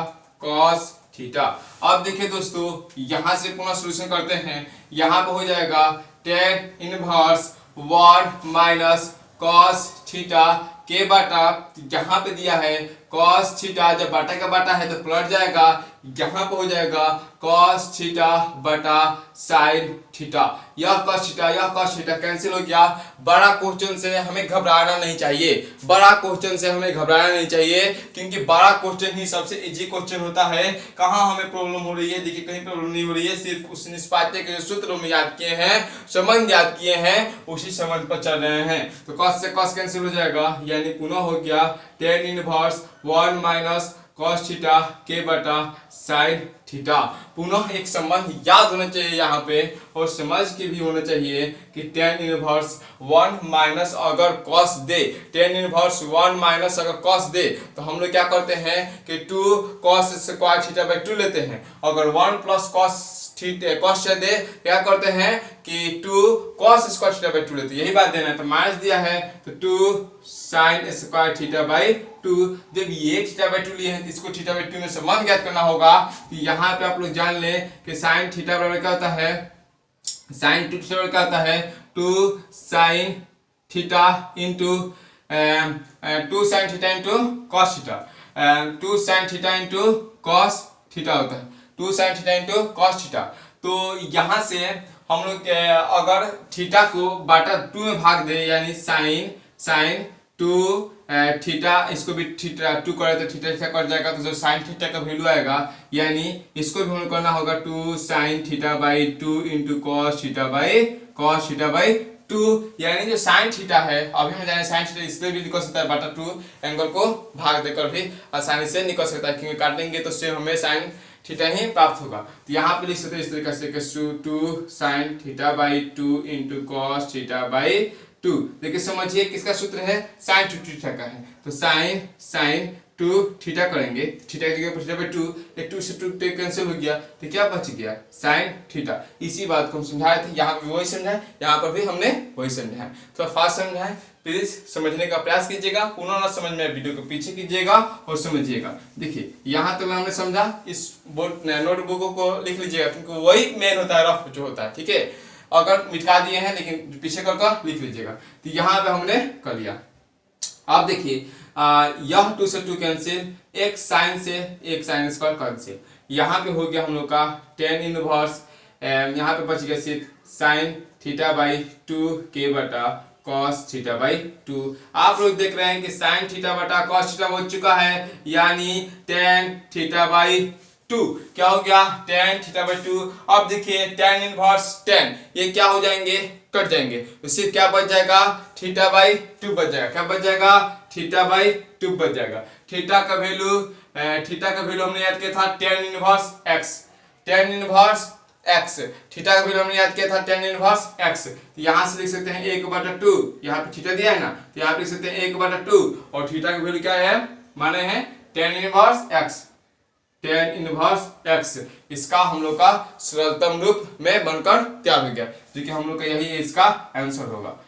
cos थीटा। अब देखिए दोस्तों यहां से पुनः सॉल्यूशन करते हैं, यहां पे हो जाएगा tan inverse 1 minus cos theta के बाटा, यहाँ पे दिया है cos थीटा, जब बाटा का बाटा है तो पलट जाएगा, यहाँ पे हो जाएगा cos थीटा बटा sin थीटा। यह cos थीटा कैंसिल हो गया। बड़ा क्वेश्चन से हमें घबराना नहीं चाहिए, बड़ा क्वेश्चन से हमें घबराना नहीं चाहिए, क्योंकि बड़ा क्वेश्चन ही सबसे इजी क्वेश्चन होता है। कहाँ हमें प्रॉब्लम हो रही है, देखिए कहीं प्रॉब्लम नहीं हो रही है, सिर्फ उस निष्पाद्य के सूत्र हम याद किए हैं, संबंध याद किए हैं, उसी संबंध पर चल रहे हैं। तो cos से cos कैंसिल हो जाएगा, यानी पुनः हो गया tan inverse 1 minus cos theta के बटा sin थीटा। पुनः एक संबंध याद होना चाहिए यहाँ पे, और समझ के भी होना चाहिए कि tan इनवर्स 1 माइनस अगर cos दे, tan इनवर्स 1 माइनस अगर cos दे, तो हम लोग क्या करते हैं कि 2 cos स्क्वायर थीटा बाई 2 लेते हैं। अगर 1 प्लस cos थीटा cos दे, क्या करते हैं कि 2 cos स्क्वायर थीटा बाई 2 लेते हैं। यही बात देना है, तो माइनस दिया है तो 2 sin स्क्वायर थीटा बाई 2। जब ये थीटा बाई 2 लिए हैं, इसको थीटा बाई 2 में संबंध ज्ञात करना होगा। तो यहाँ पे आप लोग जान ले कि sin थीटा बराबर क्या होता है, sin 2 थीटा बराबर क्या होता है 2 sin theta into 2 sin theta into cos theta, 2 sin theta into cos theta होता है, 2 sin theta into cos theta. तो यहाँ से हम लोग अगर थीटा को बाटा 2 में भाग दे, यानी साइन 2 थीटा, इसको भी थीटा 2 करे तो थीटा थीटा कट जाएगा, तो जो साइन थीटा का वैल्यू आएगा, यानी इसको भी हमें करना होगा 2 sin theta by 2 into cos theta by 2, यानी जो साइन थीटा है, अभी हम जाने साइन थीटा इससे भी निकल सकता है, बाटा 2 एंगल को भाग देकर भी आसानी से निकल सकता है, क्योंकि काटेंगे तो सेम हमें साइन थीटा ही प्राप्त होगा। तो यहाँ पे लिख सकते हैं इस तरीके से कि 2 sin theta by 2 into cos theta by 2। देखिए समझिए किसका सूत्र है, sin 2 थीटा का है, तो sin 2 थीटा करेंगे, थीटा की जगह थीटा बाई 2, एक 2 से 2 कैंसिल हो गया, तो क्या बच गया sin थीटा। इसी बात को हम समझाए थे, यहाँ पे वही समझाए, यहाँ पर भी हमने वही समझाया। तो फास्ट समझाए, प्लीज समझने का प्रयास कीजिएगा, पुनः ना समझ में वीडियो को पीछे कीजिएगा और समझिएगा। देखिए यहाँ तक हमने समझा, इस बोर्ड नोटबुकों को लिख लीजिएगा, क्योंकि वही मेन होता है, रफ जो होता है, ठीक है। अगर मिटा दिए हैं लेकिन पीछे कर लिख लीजिएगा। तो यहाँ पे हमने कर लिया। आप देखिए यह 2 से 2 कैंसिल, एक साइन से एक साइन स्क्वायर कैंसिल, यहाँ पे हो गया हम लोग का tan इनवर्स, यहाँ पे बच गया सिर्फ साइन थीटा बाई 2 के बटा cos थीटा बाई 2। आप लोग देख रहे हैं कि sin थीटा बटा cos थीटा हो चुका है, यानी tan थीटा बाई 2 क्या हो गया, tan थीटा बाई 2। अब देखिए tan इनवर्स tan, ये क्या हो जाएंगे, कट जाएंगे, तो सिर्फ क्या बच जाएगा, थीटा बाई 2 बच जाएगा। क्या बच जाएगा, थीटा बाई 2 बच जाएगा। थीटा का वैल्यू हमने याद किया था tan inverse x, tan inverse x, theta का वैल्यू हमने याद किया था tan इनवर्स x। तो यहाँ से लिख सकते हैं 1/2, यहाँ पे थीटा दिया है ना, तो यहाँ पे लिख सकते हैं 1/2, और थीटा का वैल्यू क्या है, माने हैं tan inverse x, tan inverse x। इसका हम लोग का सरलतम रूप में बनकर तैयार हो गया, जो कि हम लोग का यही इसका आंसर होगा।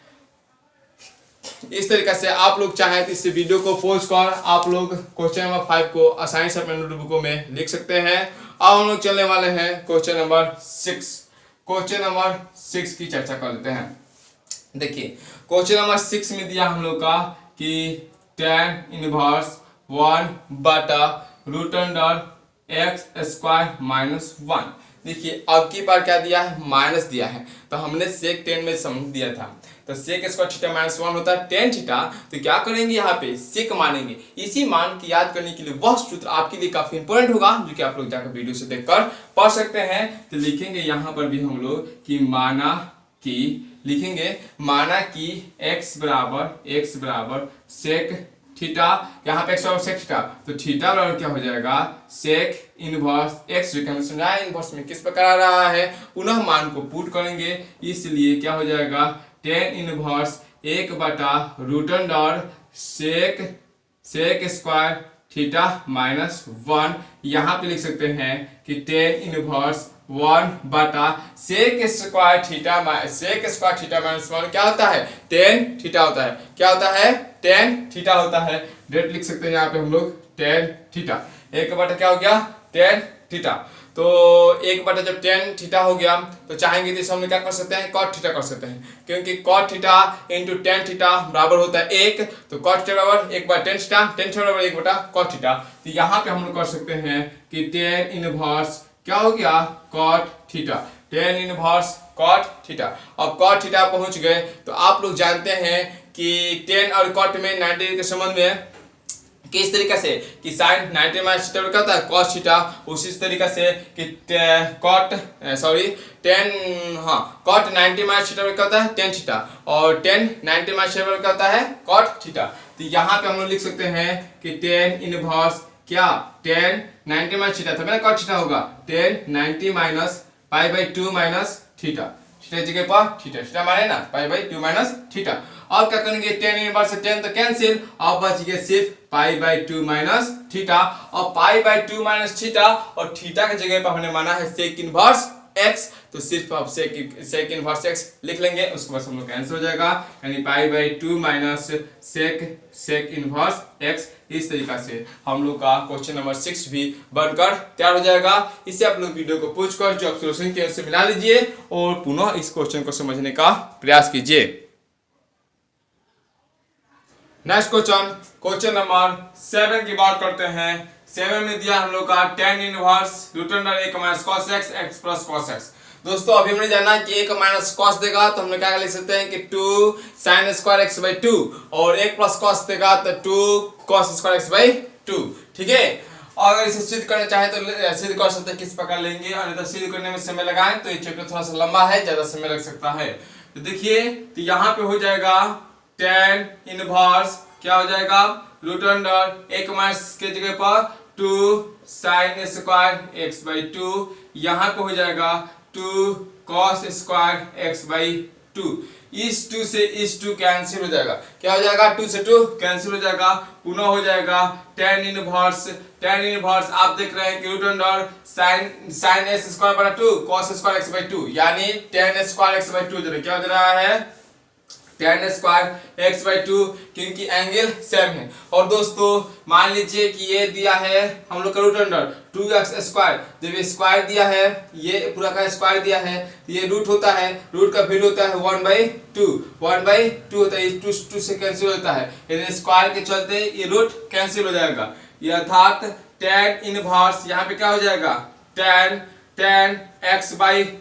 इस तरीके से आप लोग चाहें तो इस वीडियो को पॉज कर आप लोग क्वेश्चन नंबर 5 को आसानी से अपने नोटबुकों में लिख सकते हैं। अब हम लोग चलने वाले हैं क्वेश्चन नंबर 6। क्वेश्चन नंबर 6 की चर्चा कर लेते हैं। देखिए क्वेश्चन नंबर 6 में दिया हम लोग का कि tan इनवर्स 1 बटा root under x square minus 1। देखिए अब की बार क्या दिया है, माइनस दिया है, तो हमने सेक 10 में समझ दिया था, तो सेक स्क्वायर थीटा माइनस 1 होता है टेन थीटा। तो क्या करेंगे यहाँ पे सेक मानेंगे। इसी मान की याद करने के लिए वह सूत्र आपके लिए काफी इंपॉर्टेंट होगा, जो कि आप लोग जाकर वीडियो से देखकर पढ़ सकते हैं। तो लिखेंगे यहाँ पर भी हम लोग कि माना कि x बराबर सेक थीटा, यहाँ पे x बराबर सेक थीटा, तो थीटा बराबर क्या हो जाएगा, सेक इनवर्स x, जो कि हमें समझाया इनवर्स में किस प्रकार आ रहा है, पुनः मान को पुट करेंगे, इसलिए क्या हो जाएगा, टेन इनवर्स 1/√अंडर सेक स्क्वायर थीटा माइनस 1। यहाँ पे लिख सकते हैं कि tan inverse 1 sec square theta minus 1 क्या होता है, टेन थीटा होता है। क्या होता है, टेन थीटा होता है। डेट लिख सकते हैं यहाँ पे हम लोग टेन थीटा, 1 क्या हो गया, टेन थीटा। तो 1 जब टेन थीटा हो गया तो चाहेंगे तो हम क्या कर सकते हैं, कॉट थीटा कर सकते हैं, क्योंकि cot theta into tan theta बराबर होता है 1, तो कॉट थीटा बराबर 1/10 थीटा, टेन थीटा बराबर 1/कॉट थीटा। तो यहाँ पे हम लोग कर सकते हैं कि टेन इनवर्स क्या हो गया, cot theta, tan inverse cot theta. अब कॉट थीटा पहुंच गए तो आप लोग जानते हैं कि टेन और कॉट में 90 के संबंध में किस तरीके से कि साइन 90 माइनस थीटा क्या होता है, कॉस थीटा, उसी तरीके से कि कॉट 90 माइनस थीटा क्या होता है, टेन थीटा, और टेन 90 माइनस थीटा क्या होता है, कॉट थीटा। तो यहाँ पे हम लोग लिख सकते हैं कि टेन इनवर्स क्या, टेन 90 माइनस थीटा, तब ना कॉट थीटा होगा, tan 90 minus π/2 minus theta, theta जगह पर थीटा माने ना, π/2 माइनस थीटा। अब क्या करेंगे, टेन इनवर्स से टेन तो कैंसिल, अब बच गया सिर्फ π/2 माइनस थीटा, और π/2 माइनस थीटा और थीटा की जगह पर हमने माना है सेक इनवर्स x, तो सिर्फ आप सेक इनवर्स x लिख लेंगे, उसके बाद हम लोग आंसर हो जाएगा, यानी π/2 माइनस सेक इनवर्स x। इस तरीका से हम लोग का क्वेश्चन नंबर 6 भी बनकर तैयार हो जाएगा। इसे आप लोग वीडियो को पूछ कर जो सॉल्यूशन के उससे मिला लीजिए और पुनः इस क्वेश्चन को समझने का प्रयास कीजिए। नेक्स्ट क्वेश्चन नंबर 7 की बात करते हैं। 7 में दिया हम लोग का ten inverse √1 minus cos x plus cos x। दोस्तों अभी हमने जाना कि 1 माइनस कॉस देगा तो हम लोग क्या लिख सकते हैं कि 2 sin स्क्वायर x/2, और 1 प्लस कॉस देगा तो 2 cos स्क्वायर x/2, ठीक है। और अगर इसे सिद्ध करना चाहे तो सिद्ध कर सकते हैं, किस प्रकार लेंगे, और नहीं तो सिद्ध करने में समय लगाएं तो ये चैप्टर थोड़ा सा लंबा है, ज्यादा समय लग सकता है। तो देखिए, तो यहाँ पे हो जाएगा टेन इनवर्स क्या हो जाएगा, √1 माइनस के जगह पर 2 sin स्क्वायर x/2, यहाँ पे हो जाएगा 2 cos स्क्वायर x/2। इस 2 से इस 2 कैंसिल हो जाएगा, क्या हो जाएगा, 2 से 2 कैंसिल हो जाएगा, पुनः हो जाएगा टेन इनवर्स आप देख रहे हैं कि sin s स्क्वायर बटा 2 cos स्क्वायर x/2, यानी टेन स्क्वायर x/2 क्या हो रहा है, टेन स्क्वायर x/2, क्योंकि एंगल सेम है। और दोस्तों मान लीजिए कि ये दिया है हम लोग का √2x², जब ये स्क्वायर दिया है, ये पूरा का स्क्वायर दिया है, ये रूट होता है, रूट का वैल्यू होता है 1/2 होता है, 2 से कैंसिल होता है, यानी स्क्वायर के चलते ये रूट कैंसिल हो जाएगा, ये अर्थात टेन इनवर्स यहाँ पे क्या हो जाएगा, टेन x/2।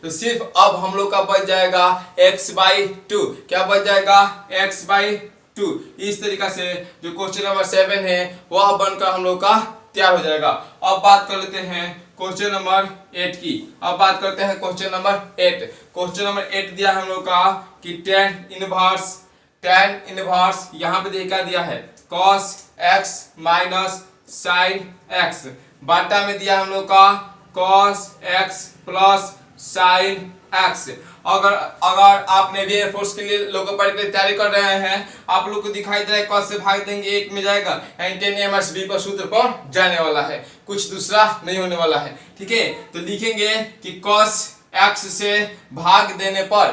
तो सिर्फ अब हम लोग का बच जाएगा x/2, क्या बच जाएगा, x/2। इस तरीका से जो क्वेश्चन नंबर 7 है वह बनकर हम लोग का तैयार हो जाएगा। अब बात कर लेते हैं क्वेश्चन नंबर 8 की। अब बात करते हैं क्वेश्चन नंबर 8। क्वेश्चन नंबर 8 दिया हम लोग का कि टेन इनवर्स यहाँ पे देखा दिया है cos x minus sin x, बाटा में दिया हम लोग का cos x plus sin x। अगर आप नेवी एयरफोर्स के लिए लोगों पर तैयारी कर रहे हैं, आप लोग को दिखाई दे रहा है cos से भाग देंगे 1 में जाएगा, यानी 10 MSB पर सूत्र पर जाने वाला है, कुछ दूसरा नहीं होने वाला है, ठीक है। तो लिखेंगे कि cos x से भाग देने पर,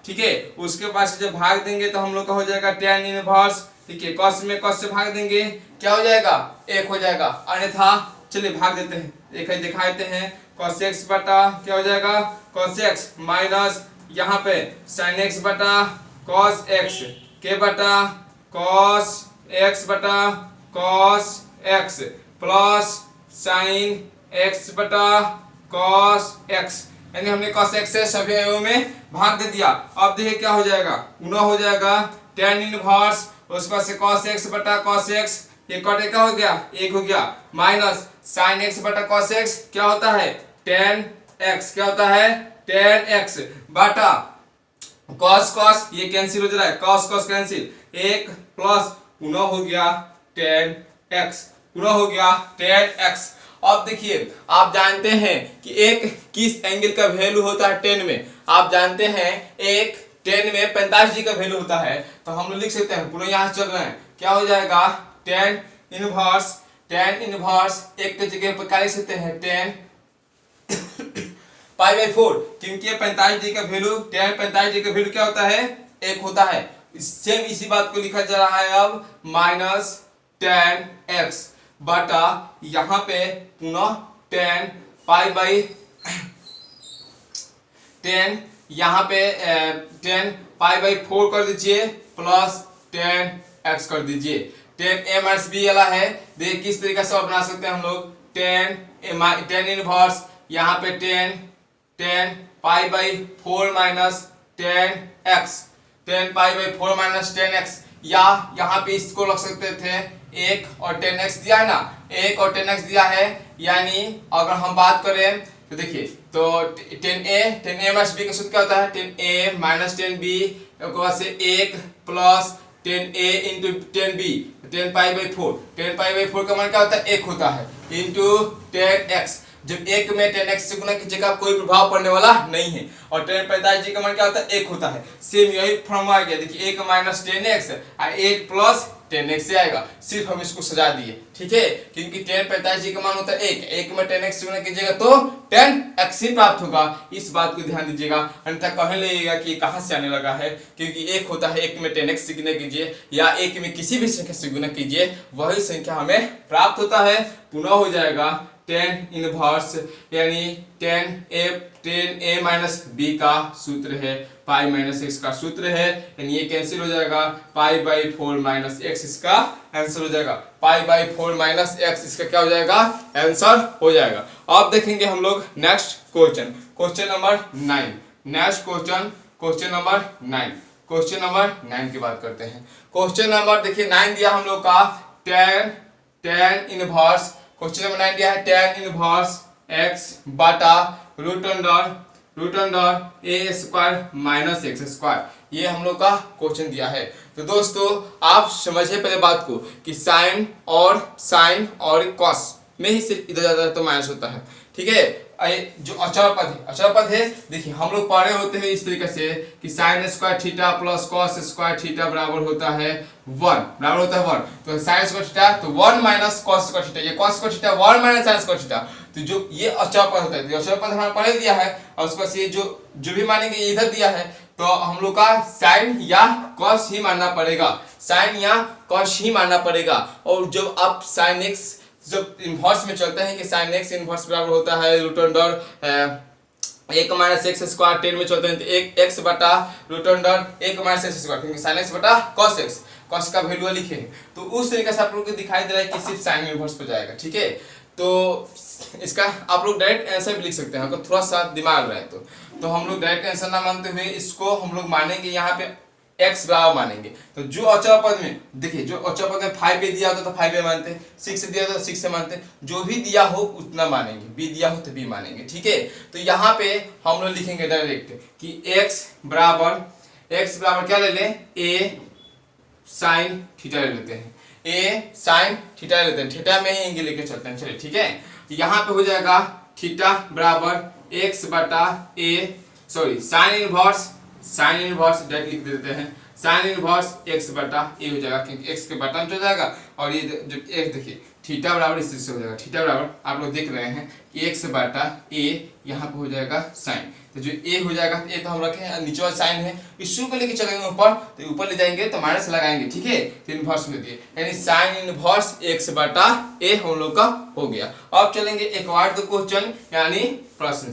ठीक है, उसके पास जब भाग देंगे तो हम लोग का हो जाएगा टेन इनवर्स, ठीक है, cos में cos से भाग देंगे क्या हो जाएगा, 1 हो जाएगा, अन्यथा चलिए भाग देते हैं, एक दिखा देते हैं, cos x बटा क्या हो जाएगा, cos x माइनस यहाँ पे sin x बटा cos x के बटा cos x बटा cos x plus sin x बटा cos x, यानी हमने cos x से सभी अवयवों में भाग दे दिया। अब देखिए क्या हो जाएगा, गुना हो जाएगा tan इनवर्स, उसके बाद से cos x बटा cos x, ये कट क्या हो गया, एक हो गया, माइनस sin x बटा cos x क्या होता है tan x, क्या होता है tan x बटा cos cos, ये कैंसिल हो जा रहा है, cos cos कैंसिल, एक प्लस गुना हो गया tan x, गुना हो गया tan x। अब देखिए आप जानते हैं कि एक किस एंगल का वैल्यू होता है tan में, आप जानते हैं एक tan में 45 डिग्री का वैल्यू होता है, तो हम लोग लिख सकते हैं पूरा यहाँ चल रहे हैं, क्या हो जाएगा tan इनवर्स एक की जगह पर क्या लिख सकते हैं tan पाई बाई 4, क्योंकि 45 डिग्री का वैल्यू tan 45 डिग्री का वैल्यू क्या होता है, एक होता है। सेम इसी बात को लिखा जा रहा है अब माइनस tan x बटा यहाँ पे पुनः tan पाई बाई 10, यहाँ पे tan पाई बाई 4 कर दीजिए प्लस tan x कर दीजिए। tan a माइनस b वाला है, देखिए किस तरीके से बना सकते हैं हम लोग, tan इनवर्स यहाँ पे tan pi by 4 minus tan x, tan pi by 4 minus tan x, या यहाँ पे इसको रख सकते थे एक और tan x दिया है ना, एक और tan x दिया है, यानी अगर हम बात करें तो देखिए तो tan a माइनस b का सूत्र क्या होता है, tan a minus tan b, उसके बाद से एक plus tan a into tan b, tan pi by 4, tan pi by 4 का मान क्या होता है, एक होता है, इंटू tan x, जब एक में tan x से गुना कीजिएगा कोई प्रभाव पड़ने वाला नहीं है, और tan 45 डिग्री का मान क्या होता है, एक होता है। सेम यही फॉर्मूला आ गया, देखिए एक माइनस tan x और एक प्लस tan x से आएगा, सिर्फ हम इसको सजा दिए, ठीक है, क्योंकि tan 45 डिग्री का मान होता है एक में tan x से गुना कीजिएगा तो tan x ही प्राप्त होगा, इस बात को ध्यान दीजिएगा, अन्यथा कहने लगेगा कि कहाँ से आने लगा है, क्योंकि एक होता है एक में tan x से गुना कीजिए या एक में किसी भी संख्या से गुना कीजिए वही संख्या हमें प्राप्त होता है। पुनः हो जाएगा tan इनवर्स, यानी tan a माइनस b का सूत्र है पाई माइनस x का सूत्र है, यानी ये कैंसिल हो जाएगा, पाई बाई 4 माइनस x इसका आंसर हो जाएगा, पाई बाई 4 माइनस x इसका क्या हो जाएगा, आंसर हो जाएगा। अब देखेंगे हम लोग next question, question number 9, next question number 9 की बात करते हैं। क्वेश्चन नंबर देखिए 9 दिया हम लोग का tan इनवर्स, क्वेश्चन नंबर 9 दिया है tan इनवर्स x बटा रूट अंडर ए स्क्वायर माइनस एक्स स्क्वायर, ये हम लोग का क्वेश्चन दिया है। तो दोस्तों आप समझिए पहले बात को कि साइन और कॉस में ही सिर्फ इधर जाता है तो माइनस होता है, ठीक है। जो अचर पद है देखिए हम लोग पढ़े होते हैं इस तरीके से कि sine square theta plus cos square theta बराबर होता है 1, तो साइन स्क्वायर थीटा तो 1 माइनस कॉस स्क्वायर थीटा, ये cos square theta 1 minus sign square theta, तो जो ये अचर पद होता है, अचर पद हमारा पढ़े दिया है, और उसके बाद ये जो भी मानेंगे इधर दिया है, तो हम लोग का साइन या कॉस ही मानना पड़ेगा, साइन या कॉस ही मानना पड़ेगा। और जब आप साइन एक्स जब इनवर्स में चलते हैं कि साइन एक्स इनवर्स बराबर होता है रूट अंडर एक माइनस एक्स स्क्वायर, 10 में चलते हैं तो एक एक्स बटा रूट अंडर एक माइनस एक्स स्क्वायर, क्योंकि साइन एक्स बटा कॉस एक्स, कॉस का वैल्यू लिखे हैं, तो उस तरीके से आप लोग को दिखाई दे रहा है कि सिर्फ साइन इनवर्स पे जाएगा, ठीक है। तो इसका आप लोग डायरेक्ट आंसर भी लिख सकते हैं, अगर थोड़ा सा दिमाग रहे तो हम लोग डायरेक्ट आंसर ना मानते हुए इसको हम लोग मानेंगे यहाँ पे x बराबर मानेंगे। तो जो अचर पद में देखिए, जो अचर पद में 5 पे दिया होता तो 5 पे मानते, 6 से दिया तो 6 से मानते, जो भी दिया हो उतना मानेंगे, b दिया हो तो b मानेंगे, ठीक है। तो यहाँ पे हम लोग लिखेंगे डायरेक्ट कि x बराबर क्या ले लें, a sin थीटा ले लेते हैं, a sin थीटा ले लेते हैं, थीटा में ही एंगल लेके चलते हैं, चलिए ठीक है। यहाँ पे हो जाएगा थीटा बराबर x बटा a साइन इनवर्स डायरेक्ट लिख देते हैं, साइन इनवर्स x बटा a हो जाएगा, क्योंकि x के बटन में हो जाएगा, और ये जो x देखिए थीटा बराबर इस से हो जाएगा, थीटा बराबर आप लोग देख रहे हैं कि x बटा a यहाँ पे हो जाएगा साइन, तो जो a हो जाएगा तो a तो हम रखे हैं, नीचे वाला साइन है, इस को लेके चलेंगे ऊपर, तो ऊपर ले जाएंगे तो माइनस लगाएंगे, ठीक है, तो इनवर्स में दिए, यानी साइन इनवर्स x बटा a हम लोग का हो गया। अब चलेंगे एक और क्वेश्चन, यानी प्रश्न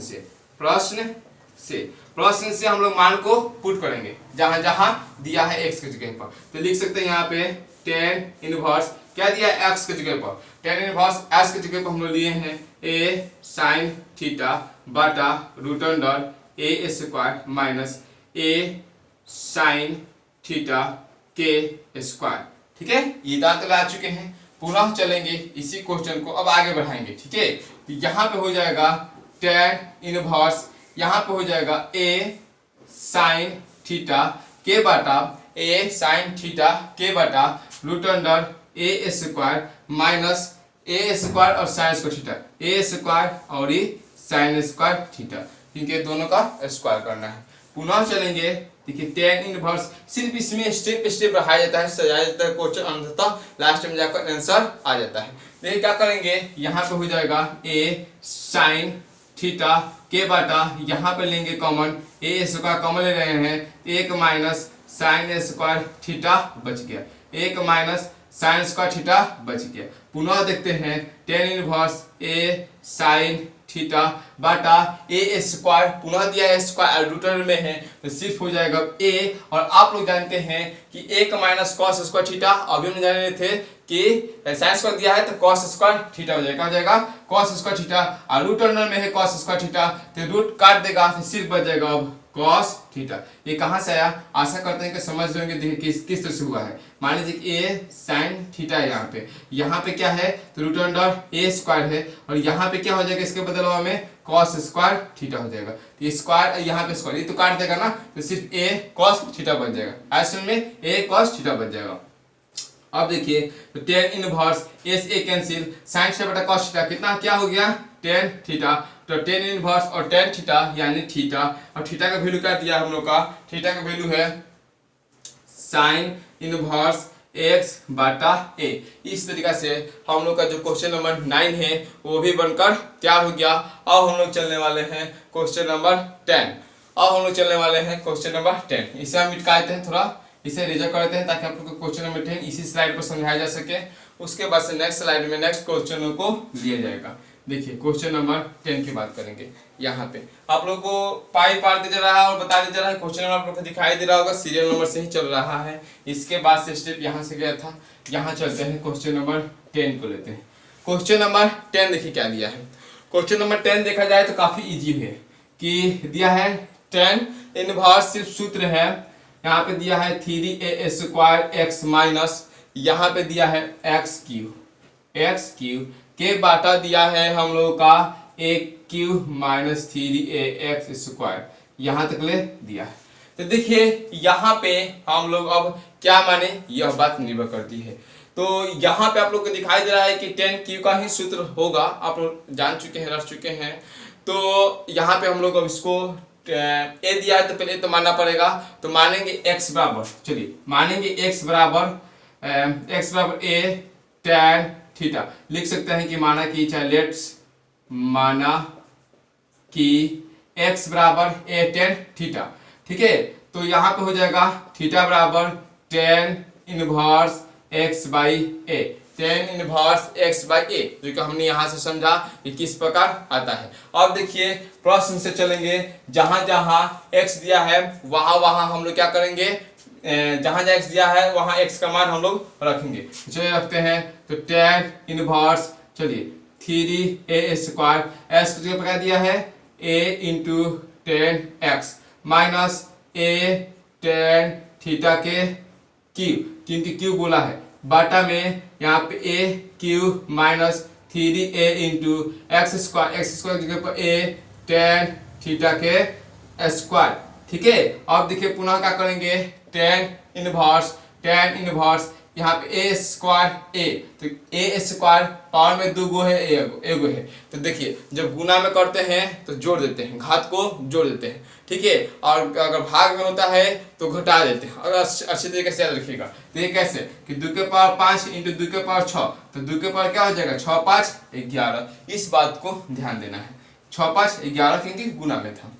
से हम लोग मान को पुट करेंगे जहां जहां दिया है x की जगह पर, तो लिख सकते हैं यहाँ पे टेन इनवर्स क्या दिया है एक्स के जगह पर, टेन इनवर्स एक्स के जगह पर हम लोग लिए हैं ए साइन थीटा बटा रूट अंडर ए स्क्वायर माइनस ए साइन थीटा के स्क्वायर। ठीक है, ये दांत ला चुके हैं। पुनः चलेंगे इसी क्वेश्चन को अब आगे बढ़ाएंगे। ठीक है, तो यहाँ पे हो जाएगा टेन इनवर्स, यहाँ पे हो जाएगा ए साइन थीटा के बटा ए साइन थीटा के बटा रूट अंडर ए स्क्वायर माइनस ए स्क्वायर और साइन स्क्वायर थीटा, ए स्क्वायर और ये साइन स्क्वायर थीटा, इनके दोनों का स्क्वायर करना है। पुनः चलेंगे, देखिए टेन इनवर्स सिर्फ इसमें स्टेप स्टेप बढ़ाया जाता है, सजाया जाता है क्वेश्चन, अंततः लास्ट में जाकर आंसर आ जाता है। देखिए क्या करेंगे, यहाँ पे हो जाएगा ए साइन थीटा के बटा, यहाँ पे लेंगे कॉमन, ए स्क्वायर कॉमन ले रहे हैं, एक माइनस साइन स्क्वायर थीटा बच गया, एक माइनस साइन स्क्वायर थीटा बच गया। पुनः देखते हैं टेन इनवर्स ए साइन थीटा बटा ए स्क्वायर, पुनः दिया है स्क्वायर रूट में है तो सिर्फ हो जाएगा ए, और आप लोग जानते हैं कि एक माइनस कॉस स्क्वायर थीटा, अभी हम जान रहे थे कि साइन स्क्वायर दिया है तो कॉस स्क्वायर थीटा हो जाएगा, कॉस स्क्वायर थीटा, और रूट में है कॉस स्क्वायर थीटा तो रूट काट देगा तो सिर्फ बच जाएगा अब कॉस थीटा। ये कहाँ से आया, आशा करते हैं कि समझ लेंगे। देखिए किस तरह से हुआ है, मान लीजिए ए साइन थीटा है, यहाँ पे क्या है तो रूट अंडर ए स्क्वायर है, और यहाँ पे क्या हो जाएगा इसके बदलाव में कॉस स्क्वायर थीटा हो जाएगा, तो स्क्वायर यहाँ पे स्क्वायर, ये तो काट देगा ना, तो सिर्फ ए कॉस थीटा बन जाएगा, ऐसे में ए कॉस थीटा बन जाएगा। अब देखिए तो tan inverse S A cancel, sine theta बटा कॉस थीटा कितना क्या हो गया टेन थीटा, तो टेन इनवर्स और टेन थीटा यानी थीटा, और थीटा का वैल्यू क्या दिया हम लोग का, थीटा का वैल्यू है साइन इनवर्स एक्स बटा ए। इस तरीका से हम लोग का जो क्वेश्चन नंबर 9 है वो भी बनकर तैयार हो गया। अब हम लोग चलने वाले हैं क्वेश्चन नंबर 10, अब हम लोग चलने वाले हैं क्वेश्चन नंबर 10। इसे हम मिटा देते हैं, थोड़ा इसे रिजर्व करते हैं ताकि आप लोग को क्वेश्चन नंबर 10 इसी स्लाइड पर समझाया जा सके, उसके बाद से नेक्स्ट स्लाइड में नेक्स्ट क्वेश्चनों को लिया जाएगा। देखिए क्वेश्चन नंबर 10 की बात करेंगे। यहाँ पे आप लोगों को पाई पार दिया जा रहा है और बता दिया जा रहा है, क्वेश्चन नंबर आप लोग को दिखाई दे रहा होगा, सीरियल नंबर से ही चल रहा है। इसके बाद से स्टेप यहाँ से गया था, यहाँ चलते हैं क्वेश्चन नंबर 10 को लेते हैं। क्वेश्चन नंबर 10 देखिए क्या दिया है। क्वेश्चन नंबर 10 देखा जाए तो काफी इजी है, कि दिया है टेन इनवर्स, सिर्फ सूत्र है, यहाँ पे दिया है 3a स्क्वायर एक्स माइनस, यहाँ पे दिया है एक्स क्यूब के बाटा दिया है हम लोग का a cube minus 3a x square, यहाँ तक ले दिया है। तो देखिए यहाँ पे हम लोग अब क्या माने, यह बात निर्भर करती है। तो यहाँ पे आप लोग को दिखाई दे रहा है कि 10 का ही सूत्र होगा, आप लोग जान चुके हैं, रख चुके हैं। तो यहाँ पे हम लोग अब इसको ए दिया है तो पहले तो मानना पड़ेगा, तो मानेंगे x बराबर, चलिए मानेंगे x बराबर ए tan थीटा, लिख सकते हैं कि माना कि चाहे लेट्स माना कि x बराबर ए tan थीटा। ठीक है, तो यहाँ पे हो जाएगा थीटा बराबर tan inverse x by a, tan inverse x by a, जो कि हमने यहाँ से समझा कि किस प्रकार आता है। अब देखिए प्रश्न से चलेंगे, जहां जहां x दिया है वहां वहां हम लोग क्या करेंगे, जहां जहां x दिया है वहां x का मान हम लोग रखेंगे। चलिए रखते हैं, तो tan इनवर्स, चलिए 3a स्क्वायर, s को जगह पर दिया है a into ten x minus a tan theta के क्यूब, क्योंकि क्यूब बोला है, बाटा में यहाँ पे a cube minus 3a into x square की जगह पर a tan थीटा के स्क्वायर। ठीक है, अब देखिए पुनः क्या करेंगे, tan इनवर्स यहाँ पे a स्क्वायर a, तो a स्क्वायर पावर में 2 गो है, एगो है, तो देखिए जब गुना में करते हैं तो जोड़ देते हैं, घात को जोड़ देते हैं। ठीक है, और अगर भाग में होता है तो घटा देते हैं। अगर अच्छी तरीके से याद रखिएगा, तो ये कैसे कि 2 के पावर 5 इंटू 2 के पावर 6, तो 2 के पावर क्या हो जाएगा 6 5 11, इस बात को ध्यान देना है, 6 5 11 क्योंकि गुना में था,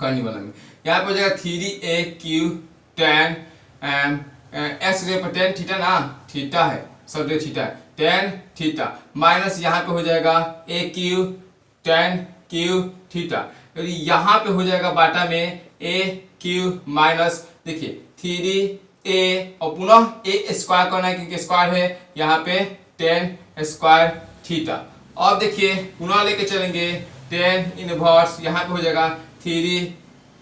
करने वाला में। यहाँ पे हो जाएगा 3a क्यूब tan एक्स पर tan थीटा ना, थीटा है, सब थीटा है, tan थीटा माइनस यहाँ पे हो जाएगा a cube tan cube theta, तो यहाँ पे हो जाएगा बाटा में a क्यूब माइनस, देखिए ए और पुनः ए स्क्वायर करना है क्योंकि स्क्वायर है यहाँ पे टेन स्क्वायर थीटा। अब देखिए पुनः लेके चलेंगे टेन इनवर्स, यहाँ पे हो जाएगा 3,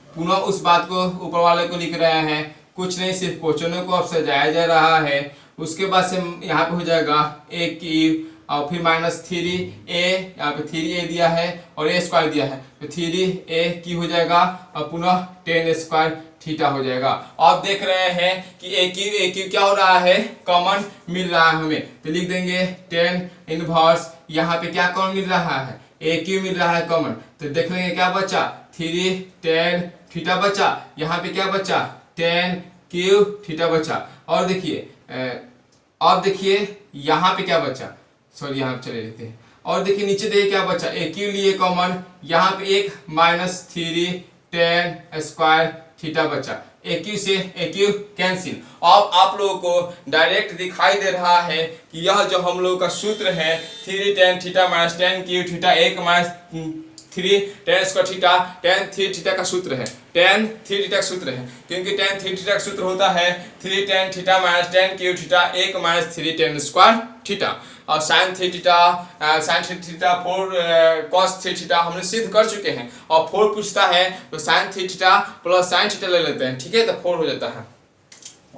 पुनः उस बात को ऊपर वाले को लिख रहे हैं, कुछ नहीं सिर्फ क्वेश्चनों को अब सजाया जा रहा है। उसके बाद से यहाँ पे हो जाएगा ए क्यूब और फिर -3a, यहाँ पे 3a दिया है और a स्क्वायर दिया है तो 3a क्यूब हो जाएगा और पुनः 10 स्क्वायर थीटा हो जाएगा। आप देख रहे हैं कि a क्यूब क्या हो रहा है, कॉमन मिल रहा है हमें, तो लिख देंगे 10 इनवर्स, यहाँ पे क्या कॉमन मिल रहा है, a क्यूब मिल रहा है कॉमन, तो देख लेंगे क्या बचा 3 10 थीटा बचा, यहाँ पे क्या बचा 10 क्यूब थीटा बचा। और देखिए अब देखिए यहाँ पे क्या बचा, सॉरी यहाँ पे चले लेते हैं, और देखिए नीचे देखिए क्या बचा, ए क्यू लिए कॉमन, यहाँ पे एक -3 10 स्क्वायर थीटा बचा, ए क्यू से ए क्यू कैंसिल। अब आप लोगों को डायरेक्ट दिखाई दे रहा है कि यह जो हम लोगों का सूत्र है 3 10 theta -10 Q theta 1 3 10 square theta tan 3 theta का सूत्र है, tan 3 थीटा का सूत्र है, क्योंकि tan 3 थीटा का सूत्र होता है 3 tan theta -10 Q theta 1 3 tan square theta. और sin 3 थीटा 4 cos 3 थीटा हमने सिद्ध कर चुके हैं, और 4 पूछता है तो sin 3 theta plus sin theta ले लेते हैं, ठीक है, तो 4 हो जाता है।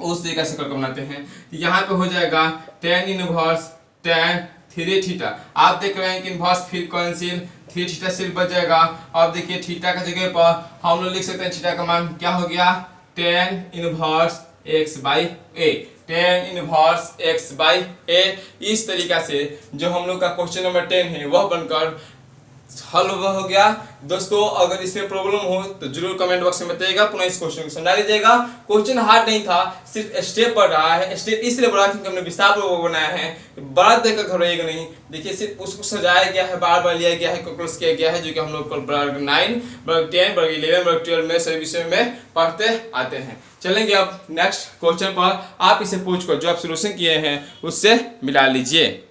उस तरीके से करके बनाते हैं, यहाँ पे हो जाएगा tan इनवर्स tan 3 थीटा। आप देख रहे हैं कि इनवर्स फिर कैंसिल, 3 थीटा सिर्फ बच जाएगा। अब देखिए थीटा का जगह पर हम लोग लिख सकते हैं थीटा का मान क्या हो गया, tan inverse x by a, tan inverse x by a। इस तरीका से जो हम लोग का क्वेश्चन नंबर 10 है वह बनकर हल हो गया। दोस्तों अगर इसमें प्रॉब्लम हो तो जरूर कमेंट बॉक्स में बताइएगा, पुनः इस क्वेश्चन को समझा लीजिएगा। क्वेश्चन हार्ड नहीं था, सिर्फ स्टेप बढ़ रहा है, स्टेप इसलिए बढ़ा क्योंकि हमने विस्तार पूर्वक बनाया है, बड़ा देखकर घबराइएगा नहीं। देखिए सिर्फ उसको सजाया गया है, बार बार लिया गया है, कैलकुलेट किया गया है, जो कि हम लोग वर्ग 9 वर्ग 10 वर्ग 11 वर्ग 12 में सभी विषय में पढ़ते आते हैं। चलेंगे अब नेक्स्ट क्वेश्चन पर, आप इसे पूछकर जो आप सोल्यूशन किए हैं उससे मिला लीजिए।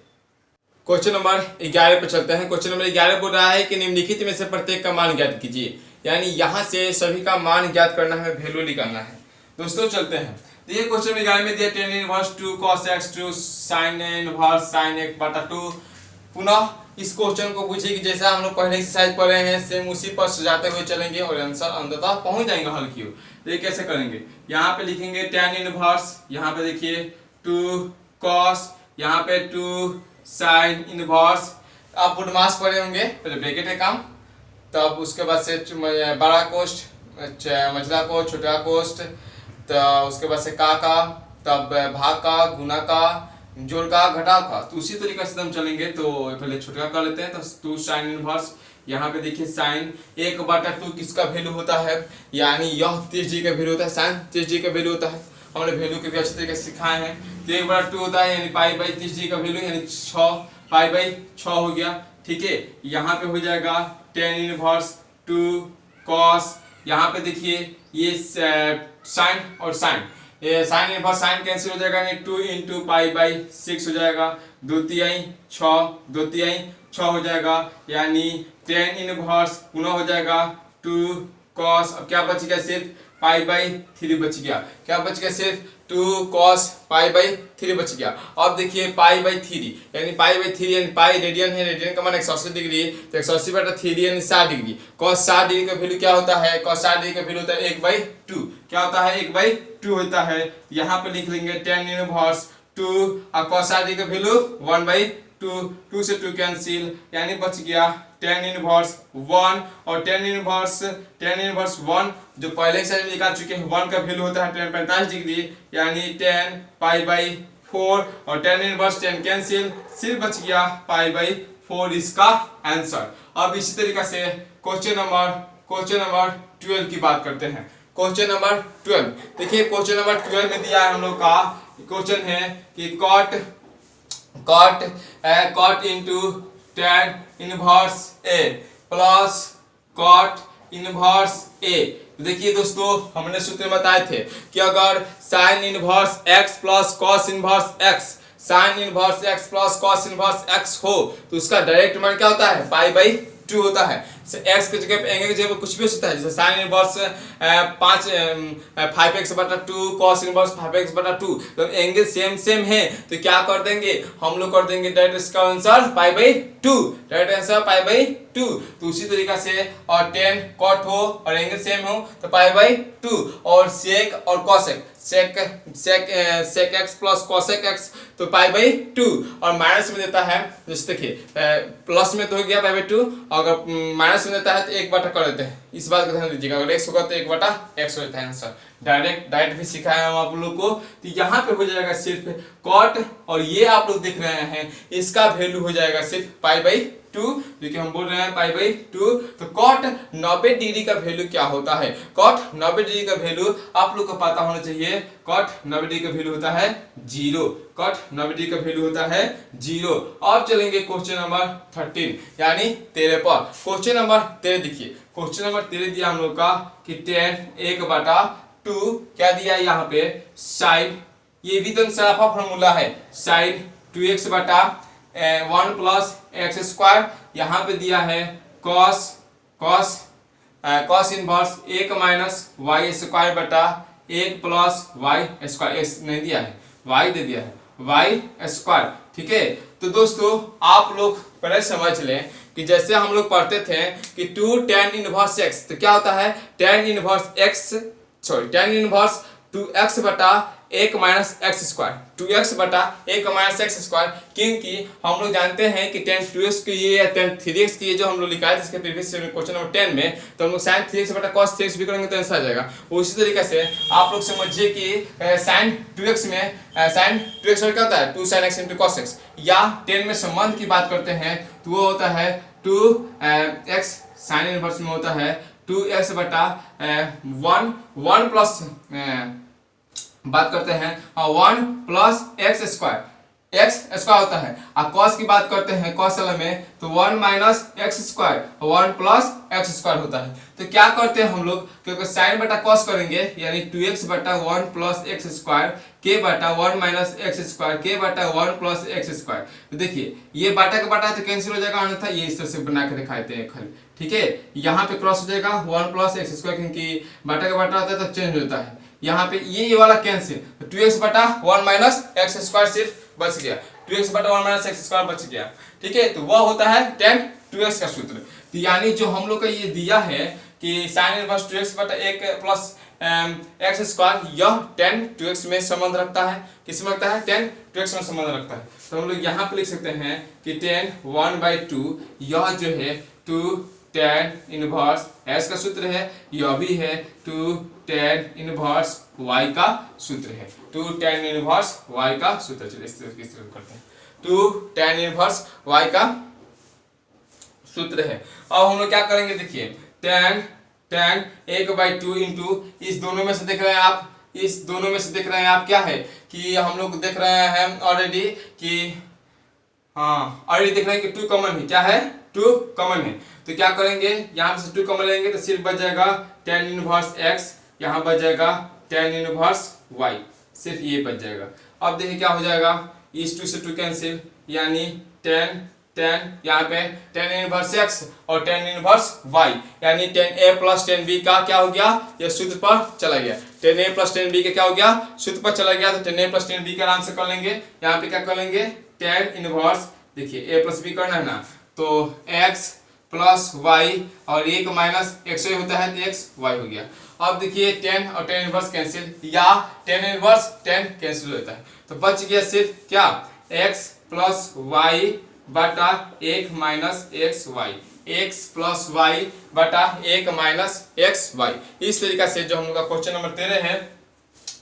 क्वेश्चन नंबर 11 पर चलते हैं। क्वेश्चन नंबर 11 बोल रहा है कि निम्नलिखित में से प्रत्येक का मान ज्ञात कीजिए, यानी यहाँ से सभी का मान ज्ञात करना है, वैल्यू निकालना है। दोस्तों चलते हैं, देखिए क्वेश्चन नंबर 11 में दिया tan inverse 2 cos x 2 sin inverse sin x बटा 2। पुनः इस क्वेश्चन को पूछिए कि जैसा हम लोग पहले एक्सरसाइज पढ़ रहे हैं सेम उसी पर सजाते हुए चलेंगे और आंसर अंततः पहुंच जाएंगे हल की ओर। देखिए कैसे करेंगे, यहाँ पे लिखेंगे tan इनवर्स, यहाँ पे देखिए 2 cos, यहाँ पे 2 साइन इनवर्स। आप बुडमास पढ़े होंगे, पहले ब्रैकेट है काम, तब उसके बाद से बड़ा कोष्ठ, मझला कोष्ठ, छोटा कोष्ठ, तो उसके बाद से का, तब भाग का, गुना का, जोड़ का, घटाव का। तो उसी तरीके से हम चलेंगे। तो पहले छोटा कर लेते हैं, तो 2 साइन इनवर्स, यहाँ पे देखिए साइन 1/2 किसका वैल्यू होता है, यानी यह 30 डिग्री का वैल्यू होता है, साइन 30 डिग्री का वैल्यू होता है। हमने वैल्यू के भी अच्छे तरीके से सिखाए हैं। तो 1/2 होता है यानी π/30 डिग्री का वैल्यू यानी 6 π/6 हो गया, ठीक है। यहाँ पे हो जाएगा tan इनवर्स 2 cos, यहाँ पे देखिए ये साइन और साइन, ये साइन इनवर्स साइन कैंसिल हो जाएगा यानी 2 × π/6 हो जाएगा, 2×3 6 हो जाएगा, यानी tan इनवर्स पुनः हो जाएगा 2 cos। अब क्या बच गया, सिर्फ π/3 बच गया, क्या बच गया, सिर्फ 2 cos π/3 बच गया। अब देखिए π/3 यानी π/3 यानी पाई रेडियन है, रेडियन का मान 180 डिग्री, तो 180/3 यानी 60 डिग्री। cos 60 डिग्री का वैल्यू क्या होता है, cos 60 डिग्री का वैल्यू होता है 1/2, क्या होता है 1/2 होता है। यहाँ पे लिख लेंगे tan इनवर्स 2 और cos 60 डिग्री का वैल्यू 1/2, 2 से 2 कैंसिल, यानी बच गया tan इनवर्स 1, और tan इनवर्स 1 जो पहले एक्सरसाइज में निकाल चुके हैं 1 का वैल्यू होता है tan 45 डिग्री, यानी tan π/4, और tan इनवर्स 10 कैंसिल, सिर्फ बच गया π/4 इसका आंसर। अब इसी तरीके से क्वेश्चन नंबर 12 की बात करते हैं। क्वेश्चन नंबर 12 देखिए, क्वेश्चन नंबर 12 में दिया है हम लोग का क्वेश्चन है कि cot into tan inverse a plus cot inverse a। देखिए दोस्तों हमने सूत्र बताए थे कि अगर sin inverse x plus cos inverse x, sin inverse x plus cos inverse x हो तो उसका डायरेक्ट मान क्या होता है, π/2 होता है। एक्स की जगह पे एंगल की जगह पे कुछ भी हो सकता है, जैसे sine inverse 5x/2 cos inverse 5x/2, तो एंगल सेम है तो क्या कर देंगे हम लोग, कर देंगे डायरेक्ट इसका आंसर π/2, डायरेक्ट आंसर π/2। तो उसी तरीका से और tan cot हो और एंगल सेम हो तो π/2, और sec और cosec, sec x plus cosec x तो π/2, और माइनस में देता है, जैसे देखिए प्लस में तो हो गया π/2, अगर माइनस में देता है तो 1/, कर देते हैं, इस बात का ध्यान दीजिएगा, अगर x होगा तो 1/x हो जाता है आंसर। डायरेक्ट भी सिखाया हम आप लोग को, तो यहाँ पे हो जाएगा सिर्फ कॉट, और ये आप लोग देख रहे हैं इसका वैल्यू हो जाएगा सिर्फ π/2, क्योंकि हम बोल रहे हैं π/2। तो कॉट 90 डिग्री का वैल्यू क्या होता है, कॉट 90 डिग्री का वैल्यू आप लोग को पता होना चाहिए, कॉट 90 डिग्री का वैल्यू होता है 0, कॉट 90 डिग्री का वैल्यू होता है 0। अब चलेंगे क्वेश्चन नंबर 13 यानी 13 पर। क्वेश्चन नंबर 13 देखिए, क्वेश्चन नंबर 13 दिया हम लोग का कि tan 1/2 क्या दिया यहाँ पे साइन, ये भी तो सराफा फॉर्मूला है, साइन 2x/1 प्लस x², यहाँ पे दिया है cos इनवर्स 1 माइनस y² बटा 1 प्लस y², x नहीं दिया है, y दे दिया है y², ठीक है। तो दोस्तों आप लोग पहले समझ लें कि जैसे हम लोग पढ़ते थे कि 2 tan इनवर्स x, तो क्या होता है tan इनवर्स 2x बटा 1 माइनस x², 2x बटा 1 माइनस x², क्योंकि हम लोग जानते हैं कि tan 2x की ये या tan 3x की ये जो हम लोग लिखा है इसके प्रीवियस क्वेश्चन नंबर 10 में, तो हम लोग sin 3x बटा cos 3x भी करेंगे तो आंसर आ जाएगा। उसी तरीके से आप लोग समझिए कि sin 2x में sin 2x क्या होता है 2 sin x into cos x, या 10 में संबंध की बात करते हैं तो वो होता है 2x, sin इनवर्स में होता है 2x बटा 1 प्लस बात करते हैं 1 प्लस x² होता है, और cos की बात करते हैं cos में तो 1 माइनस x², 1 प्लस x² होता है। तो क्या करते हैं हम लोग, क्योंकि sin बटा cos करेंगे यानी 2x बटा 1 प्लस x² k बटा 1 माइनस x² k बटा 1 प्लस x²। तो देखिए ये बाटा का बाटा तो कैंसिल हो जाएगा, अन्यथा ये इस तरह से बना के दिखाते हैं खाली, ठीक है। यहाँ पे क्रॉस हो जाएगा 1 प्लस x², क्योंकि बाटा का बाटा होता है तो चेंज होता है, यहाँ पे ये वाला कैंसिल, तो 2x बटा 1 माइनस x² सिर्फ बच गया, 2x बटा 1 माइनस x² बच गया, ठीक है। तो वह होता है tan 2x का सूत्र। तो यानी जो हम लोग का ये दिया है कि sin इनवर्स 2x बटा 1 प्लस x², यह tan 2x में संबंध रखता है, किसमें रखता है tan 2x में संबंध रखता है। तो हम लोग यहाँ पे लिख सकते हैं कि tan 1/2 यह जो है 2 tan इनवर्स s का सूत्र है, यह भी है 2 tan इनवर्स y का सूत्र है, 2 tan इनवर्स y का सूत्र। चलिए इस तरह करते हैं, 2 tan इनवर्स y का सूत्र है। अब हम लोग क्या करेंगे, देखिए tan 1/2 इंटू इस दोनों में से देख रहे हैं आप, इस दोनों में से देख रहे हैं आप क्या है कि हम लोग देख रहे हैं ऑलरेडी कि ऑलरेडी देख रहे हैं कि 2 कॉमन है, क्या है 2 कॉमन है। तो क्या करेंगे, यहाँ से 2 कॉमन लेंगे तो सिर्फ बच जाएगा tan इनवर्स x, यहाँ बच जाएगा tan इनवर्स y, सिर्फ ये बच जाएगा। अब देखिए क्या हो जाएगा, इस 2 से 2 कैंसिल, यानी tan यहाँ पे tan इनवर्स x और tan इनवर्स y, यानी tan a plus tan b का क्या हो गया, ये सूत्र पर चला गया, tan a plus tan b का क्या हो गया, सूत्र पर चला गया। तो tan a plus tan b का नाम से कर लेंगे, यहाँ पे क्या कर लेंगे tan इनवर्स, देखिए a प्लस b करना है ना, तो x प्लस y और 1 माइनस x होता है तो x y हो गया। अब देखिए tan और tan इनवर्स कैंसिल, या tan इनवर्स tan कैंसिल होता है, तो बच गया सिर्फ क्या x प्लस y बटा 1 minus x y, x plus y बटा 1 माइनस एक्स वाई। इस तरीका से जो हम लोग का क्वेश्चन नंबर 13 है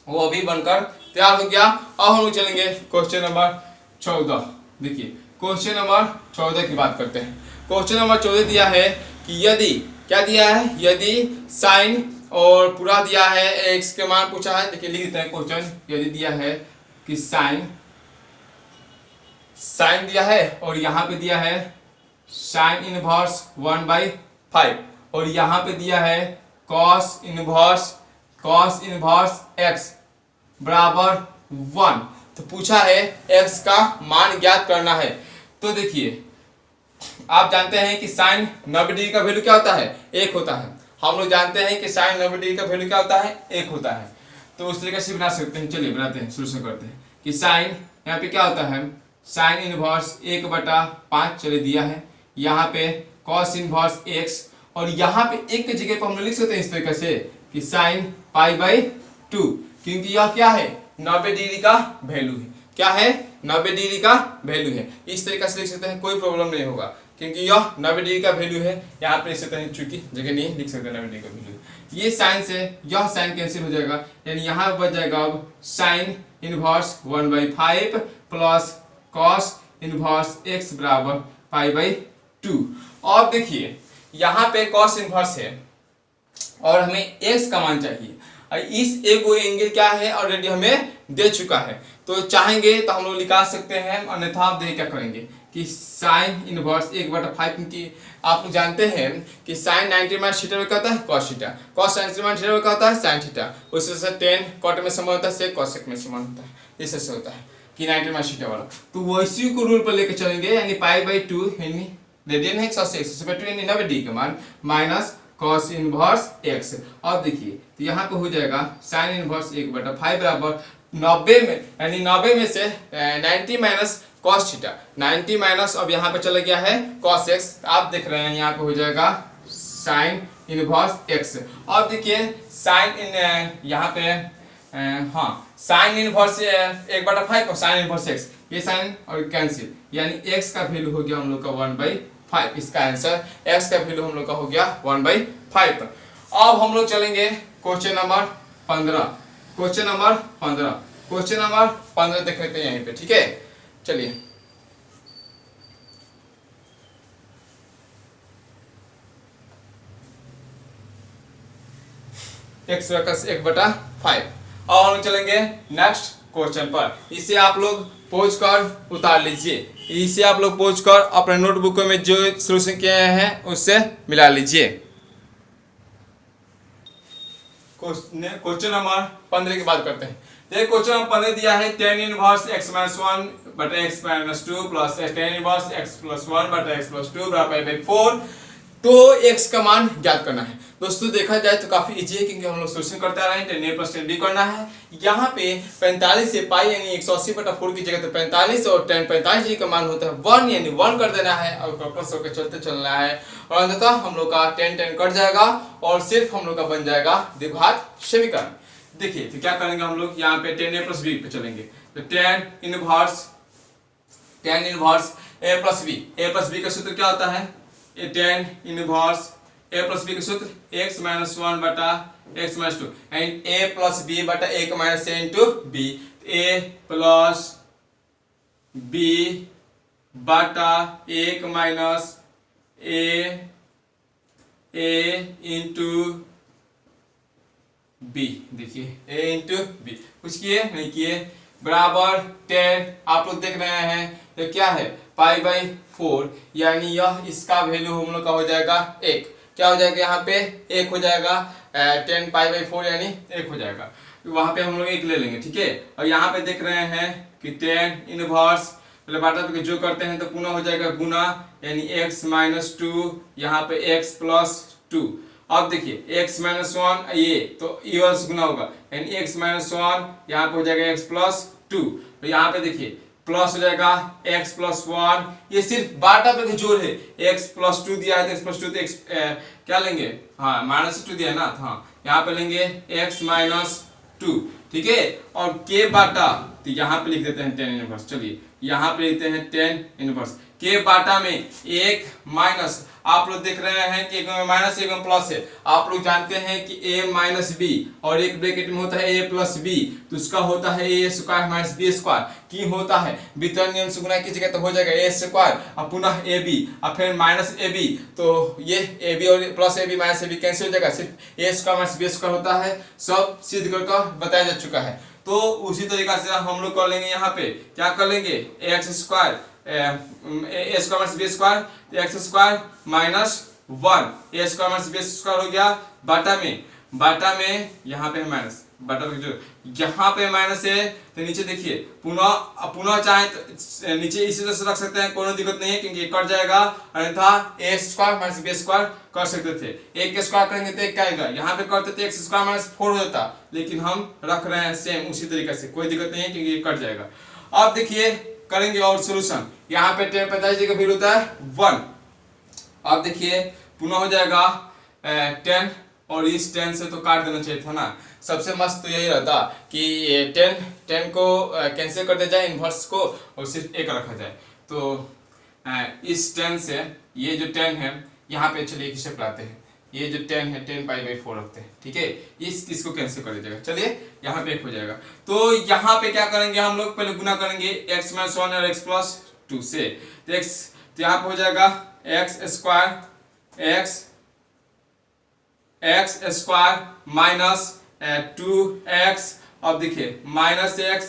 वो अभी बनकर तैयार हो गया। अब हम लोग चलेंगे क्वेश्चन नंबर 14। देखिए क्वेश्चन नंबर 14 की बात करते हैं। क्वेश्चन नंबर 14 दिया है कि यदि क्या दिया है, यदि साइन और पूरा दिया है x के मान पूछा है। देखिए लिख देते हैं क्वेश्चन, यदि दिया है कि साइन दिया है और यहाँ पे दिया है साइन इनवर्स 1/5 और यहाँ पे दिया है कॉस इनवर्स x बराबर 1। तो पूछा है x का मान ज्ञात करना है। तो देखिए आप जानते हैं कि साइन 90 डिग्री का वैल्यू क्या होता है, 1 होता है। हम लोग जानते हैं कि साइन 90 डिग्री का वैल्यू क्या होता है, 1 होता है। तो उस तरीके से बना सकते हैं। चलिए बनाते हैं, शुरू से करते हैं कि साइन यहाँ पे क्या होता है, साइन इनवर्स 1/5 चलिए दिया है, यहाँ पे कॉस इनवर्स x, और यहाँ पे एक की जगह पर हम लोग लिख सकते हैं इस तरीके से कि साइन π/2, क्योंकि यह क्या है, 90 डिग्री का वैल्यू है। क्या है, 90 डिग्री का वैल्यू है। इस तरीके से लिख सकते हैं, कोई प्रॉब्लम नहीं होगा, क्योंकि यह 90 डिग्री का वैल्यू है। यहाँ पे लिख सकते हैं, चूंकि जगह नहीं लिख सकते 90 डिग्री का वैल्यू। ये साइन से यह साइन कैंसिल हो जाएगा, यानी यहाँ बच जाएगा अब sine inverse 1/5 plus cos inverse x बराबर π/2। और देखिए यहाँ पे कॉस इनवर्स है और हमें x का मान चाहिए। इस एगो एंगल क्या है, ऑलरेडी हमें दे चुका है, तो चाहेंगे तो हम लोग निकाल सकते हैं, अन्यथा आप देख क्या करेंगे कि साइन इनवर्स 1/5, क्योंकि आप लोग जानते हैं कि साइन 90 माइनस थीटा में क्या होता है, cos theta, cos 90 minus theta में क्या होता है, साइन थीटा, उससे से tan कॉट में समान होता है, सेक कॉसेक में समान होता है, इससे से होता है कि 90 माइनस थीटा वाला। तो वैसी को रूल पर लेकर चलेंगे, यानी π/2 यानी रेडियन है 180 यानी 90 डिग्री का मान माइनस कॉस इनवर्स x। अब देखिए तो यहाँ पे हो जाएगा साइन इनवर्स 1/5 बराबर 90 में, यानी 90 में से 90 माइनस कॉस थीटा, 90 माइनस अब यहाँ पे चला गया है कॉस x, आप देख रहे हैं यहाँ पे हो जाएगा साइन इनवर्स x। अब देखिए साइन इन यहाँ पे हाँ साइन इनवर्स 1/5 और साइन इनवर्स x, ये साइन और कैंसिल, यानी x का वैल्यू हो गया हम लोग का 1/5। इसका आंसर x का वैल्यू हम लोग का हो गया 1/5। अब हम लोग चलेंगे क्वेश्चन नंबर 15। क्वेश्चन नंबर 15 देख लेते हैं यहीं पे, ठीक है। चलिए x 1/5। और हम चलेंगे नेक्स्ट क्वेश्चन पर। इसे आप लोग पोज कर उतार लीजिए, इसे आप लोग पोज कर अपने नोटबुक में जो सोल्यूशन किए हैं उससे मिला लीजिए। क्वेश्चन नंबर 15 की बात करते हैं। ये क्वेश्चन नंबर 15 दिया है tan inverse x - 1/x - 2 plus tan inverse x + 1/x + 2 बराबर 4। तो x का मान ज्ञात करना है। दोस्तों देखा जाए तो काफी इजी है, क्योंकि हम लोग सोल्यूशन करते आ रहे हैं, tan a + tan b करना है। यहाँ पे 45 से पाई यानी 180/4 की जगह तो 45 और tan 45 डिग्री का मान होता है 1, यानी 1 कर देना है और वापस होकर चलते चलना है, और अंततः हम लोग का tan कट जाएगा और सिर्फ हम लोग का बन जाएगा द्विघात समीकरण। देखिए तो क्या करेंगे हम लोग, यहाँ पे tan a + b पे चलेंगे, तो tan इनवर्स a + b का सूत्र क्या होता है, tan इनवर्स a + b का सूत्र x - 1/x - 2 and a + b बटा 1 - a into b, a + b बटा 1 - a into b। देखिए a into b, कुछ किए नहीं किए, बराबर tan, आप लोग देख रहे हैं तो क्या है π/4, यानी यह इसका वैल्यू हम लोग का हो जाएगा 1। क्या हो जाएगा, यहाँ पे 1 हो जाएगा, tan π/4 यानी 1 हो जाएगा, वहां पे हम लोग 1 ले लेंगे, ठीक है। और यहाँ पे देख रहे हैं कि tan इनवर्स मतलब बाटा पे जो करते हैं तो पुनः हो जाएगा गुना, यानी x - 2 यहाँ पे x + 2। अब देखिए x - 1 ये तो ये गुना होगा, यानी x - 1 यहाँ पे हो जाएगा x + 2। तो यहाँ पे देखिए प्लस हो जाएगा x + 1, ये सिर्फ बाटा पे जोड़ है, x + 2 दिया है तो x + 2 तो x क्या लेंगे, हाँ -2 दिया है ना, हाँ यहाँ पे लेंगे x - 2, ठीक है। और k बाटा तो यहाँ पे लिख देते हैं tan इनवर्स। चलिए यहाँ पे लिखते हैं tan इनवर्स, के बाटा में 1 माइनस, आप लोग देख रहे हैं कि एक में माइनस एक में प्लस है। आप लोग जानते हैं कि a - b और एक ब्रैकेट में होता है a + b, तो उसका होता है a² - b² की होता है वितरण नियम से गुना कीजिएगा तो हो जाएगा a² और पुनः ab और फिर -ab, तो ये ab और +ab -ab कैंसिल हो जाएगा, सिर्फ a² - b² होता है। सब सिद्ध करके बताया जा चुका है। तो उसी तरीका से हम लोग कर लेंगे, यहाँ पे क्या कर लेंगे, x² a² - b² तो x² - 1 a² - b² हो गया, बाटा में यहाँ पे माइनस बटा जो यहाँ पे माइनस है तो नीचे देखिए पुनः चाहे तो नीचे इसी तरह से रख सकते हैं, कोई दिक्कत नहीं है क्योंकि कट जाएगा, अन्यथा ए स्क्वायर माइनस बी स्क्वायर कर सकते थे। एक के स्क्वायर करेंगे तो एक क्या आएगा, यहाँ पे करते थे एक्स स्क्वायर माइनस 4 हो जाता, लेकिन हम रख रहे हैं सेम उसी तरीके से, कोई दिक्कत नहीं है क्योंकि ये कट जाएगा। अब देखिए करेंगे और सोल्यूशन, यहाँ पे 10 का वैल्यू होता है 1। अब देखिए पुनः हो जाएगा 10 और इस 10 से तो काट देना चाहिए था ना। सबसे मस्त तो यही रहता कि 10 को कैंसिल कर दिया जाए इन्वर्स को और सिर्फ एक रखा जाए। तो इस 10 से ये जो 10 है यहाँ पे चलिए एक स्टेप लाते हैं, ये जो 10 है 10 पाई/4 रखते हैं, ठीक है, इसको कैंसिल कर दीजिएगा। चलिए यहाँ पे एक हो जाएगा। तो यहाँ पे क्या करेंगे हम लोग, पहले गुना करेंगे x - 1 और x + 2 से। तो यहाँ पे हो जाएगा x स्क्वायर माइनस 2x। अब देखिए -x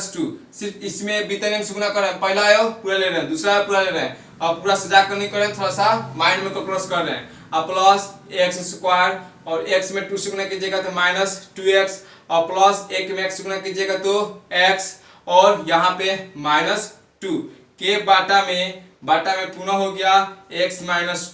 - 2, सिर्फ इसमें बीते नियम से गुना कर रहे हैं, पहला आयो पूरा ले रहे हैं, दूसरा आयो पूरा ले रहे हैं। अब पूरा सजा कर नहीं कर रहे हैं, थोड़ा सा माइंड में कैलकुलेट कर रहे हैं। अब प्लस x स्क्वायर और x में 2 से गुना कीजिएगा तो -2x और प्लस 1 में x से गुना कीजिएगा तो x और यहाँ पे -2 के बाटा में पुनः हो गया x -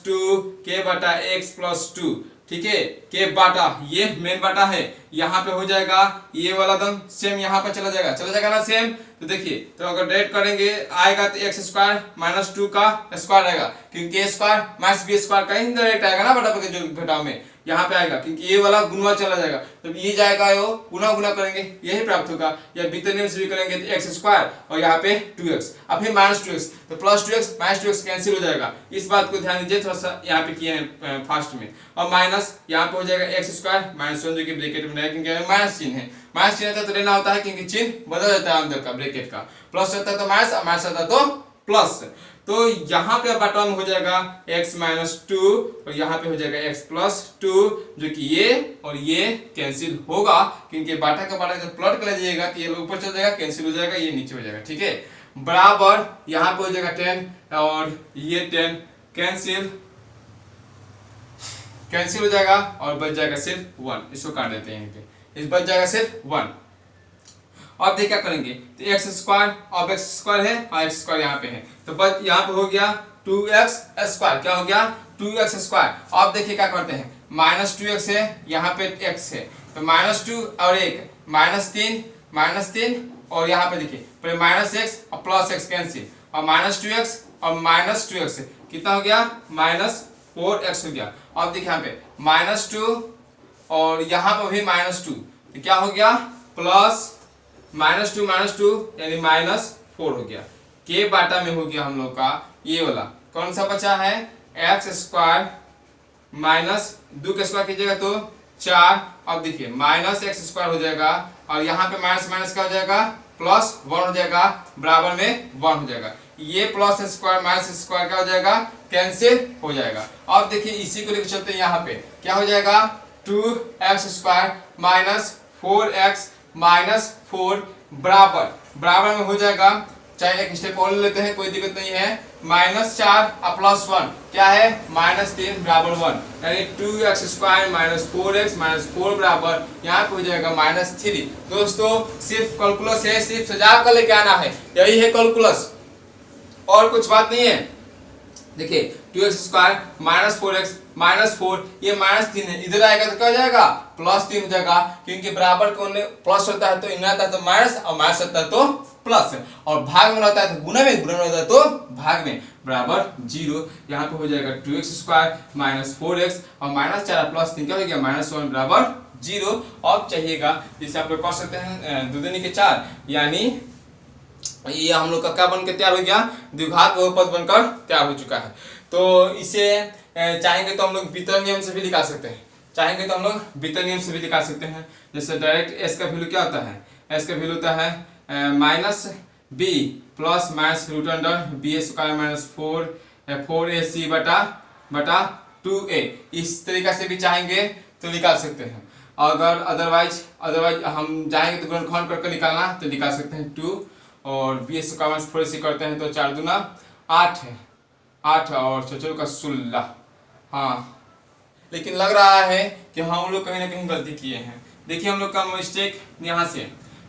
2 के बाटा x + 2, ठीक है, के बाटा ये मेन बाटा है, यहाँ पे हो जाएगा ये वाला दम सेम यहाँ पर चला जाएगा ना सेम। तो देखिए तो अगर डायरेक्ट करेंगे आएगा तो x स्क्वायर - 2 का स्क्वायर आएगा, क्योंकि a square minus b square का इनडायरेक्ट आएगा ना बटा के जो घटाव में यहाँ पे आएगा, क्योंकि ये वाला गुणवा चला जाएगा तो ये जाएगा यो पुनः गुना करेंगे यही प्राप्त होगा, या बीते नियम से भी करेंगे तो x स्क्वायर और यहाँ पे 2x और फिर -2x तो +2x -2x कैंसिल हो जाएगा। इस बात को ध्यान दीजिए, थोड़ा सा यहाँ पे किए हैं फास्ट में। और माइनस यहाँ पे हो जाएगा x स्क्वायर -1 जो कि ब्रैकेट में क्योंकि माइनस चिन्ह है, माइनस चिन्ह तो लेना होता है क्योंकि चिन्ह बदल जाता है अंदर का ब्रैकेट का, प्लस रहता है तो माइनस और माइनस रहता है तो प्लस। तो यहाँ पे बटा में हो जाएगा x - 2 और यहाँ पे हो जाएगा x + 2, जो कि ये और ये कैंसिल होगा क्योंकि बाटा का बाटा जब प्लॉट कर लीजिएगा तो ये ऊपर चल जाएगा, कैंसिल हो जाएगा, ये नीचे हो जाएगा, ठीक है। बराबर यहाँ पे हो जाएगा 10 और ये 10 कैंसिल हो जाएगा और बच जाएगा सिर्फ 1, इसको काट देते हैं यहीं पे, इस बच जाएगा सिर्फ 1। अब देखिए क्या करेंगे तो x स्क्वायर, अब x स्क्वायर है और x स्क्वायर यहाँ पे है तो बस यहाँ पे हो गया 2x स्क्वायर, क्या हो गया 2x स्क्वायर। अब देखिए क्या करते हैं -2x है, यहाँ पे x है तो -2 और 1 -3 और यहाँ पे देखिए पहले -x और +x कैंसिल और -2x और -2x कितना हो गया -4x हो गया। अब देखिए यहाँ पे -2 और यहाँ पे भी -2 तो क्या हो गया प्लस -2 यानी -4 हो गया, के बाटा में हो गया हम लोग का ये वाला कौन सा बचा है x स्क्वायर -2 के स्क्वायर कीजिएगा तो 4। अब देखिए -x स्क्वायर हो जाएगा और यहाँ पे माइनस क्या हो जाएगा +1 हो जाएगा, बराबर में 1 हो जाएगा, ये प्लस स्क्वायर माइनस स्क्वायर क्या हो जाएगा कैंसिल हो जाएगा। अब देखिए इसी को लेकर चलते हैं, यहाँ पे क्या हो जाएगा 2x स्क्वायर -4x -4 बराबर में हो जाएगा, चाहे एक स्टेप और लेते हैं कोई दिक्कत नहीं है, -4 और +1 क्या है -3 बराबर 1, यानी 2x स्क्वायर -4x -4 बराबर यहाँ पे हो जाएगा -3। दोस्तों सिर्फ कैलकुलस है, सिर्फ सजा कर लेके आना है, यही है कैलकुलस और कुछ बात नहीं है। देखिए 2x स्क्वायर -4x -4 ये -3 है, इधर आएगा तो क्या हो जाएगा +3 हो जाएगा, क्योंकि बराबर को प्लस होता है तो इनमें आता है तो माइनस और माइनस होता है तो प्लस, और भाग में होता है तो गुना में होता है तो भाग में बराबर 0। यहाँ पे हो जाएगा 2x स्क्वायर -4x और -4 +3 क्या हो गया -1 बराबर 0। अब चाहिएगा जिसे आप लोग कर सकते हैं 2 दूनी के 4, यानी ये हम लोग का क्या बन के तैयार हो गया द्विघात बहुपद बनकर तैयार हो चुका है। तो इसे चाहेंगे तो हम लोग वितरण नियम से भी निकाल सकते हैं, चाहेंगे तो हम लोग वितरण नियम से भी निकाल सकते हैं। जैसे डायरेक्ट s का वैल्यू क्या होता है, s का वैल्यू होता है -b plus -√b square -4ac बटा 2a, इस तरीका से भी चाहेंगे तो निकाल सकते हैं। अगर अदरवाइज हम चाहेंगे तो गुणनखंड करके निकालना तो निकाल सकते हैं 2 और b स्क्वायर -4ac करते हैं तो 4 दूना 8 है, 8 और 4 का 16। हाँ लेकिन लग रहा है कि हम लोग कहीं ना कहीं गलती किए हैं, देखिए हम लोग का मिस्टेक यहाँ से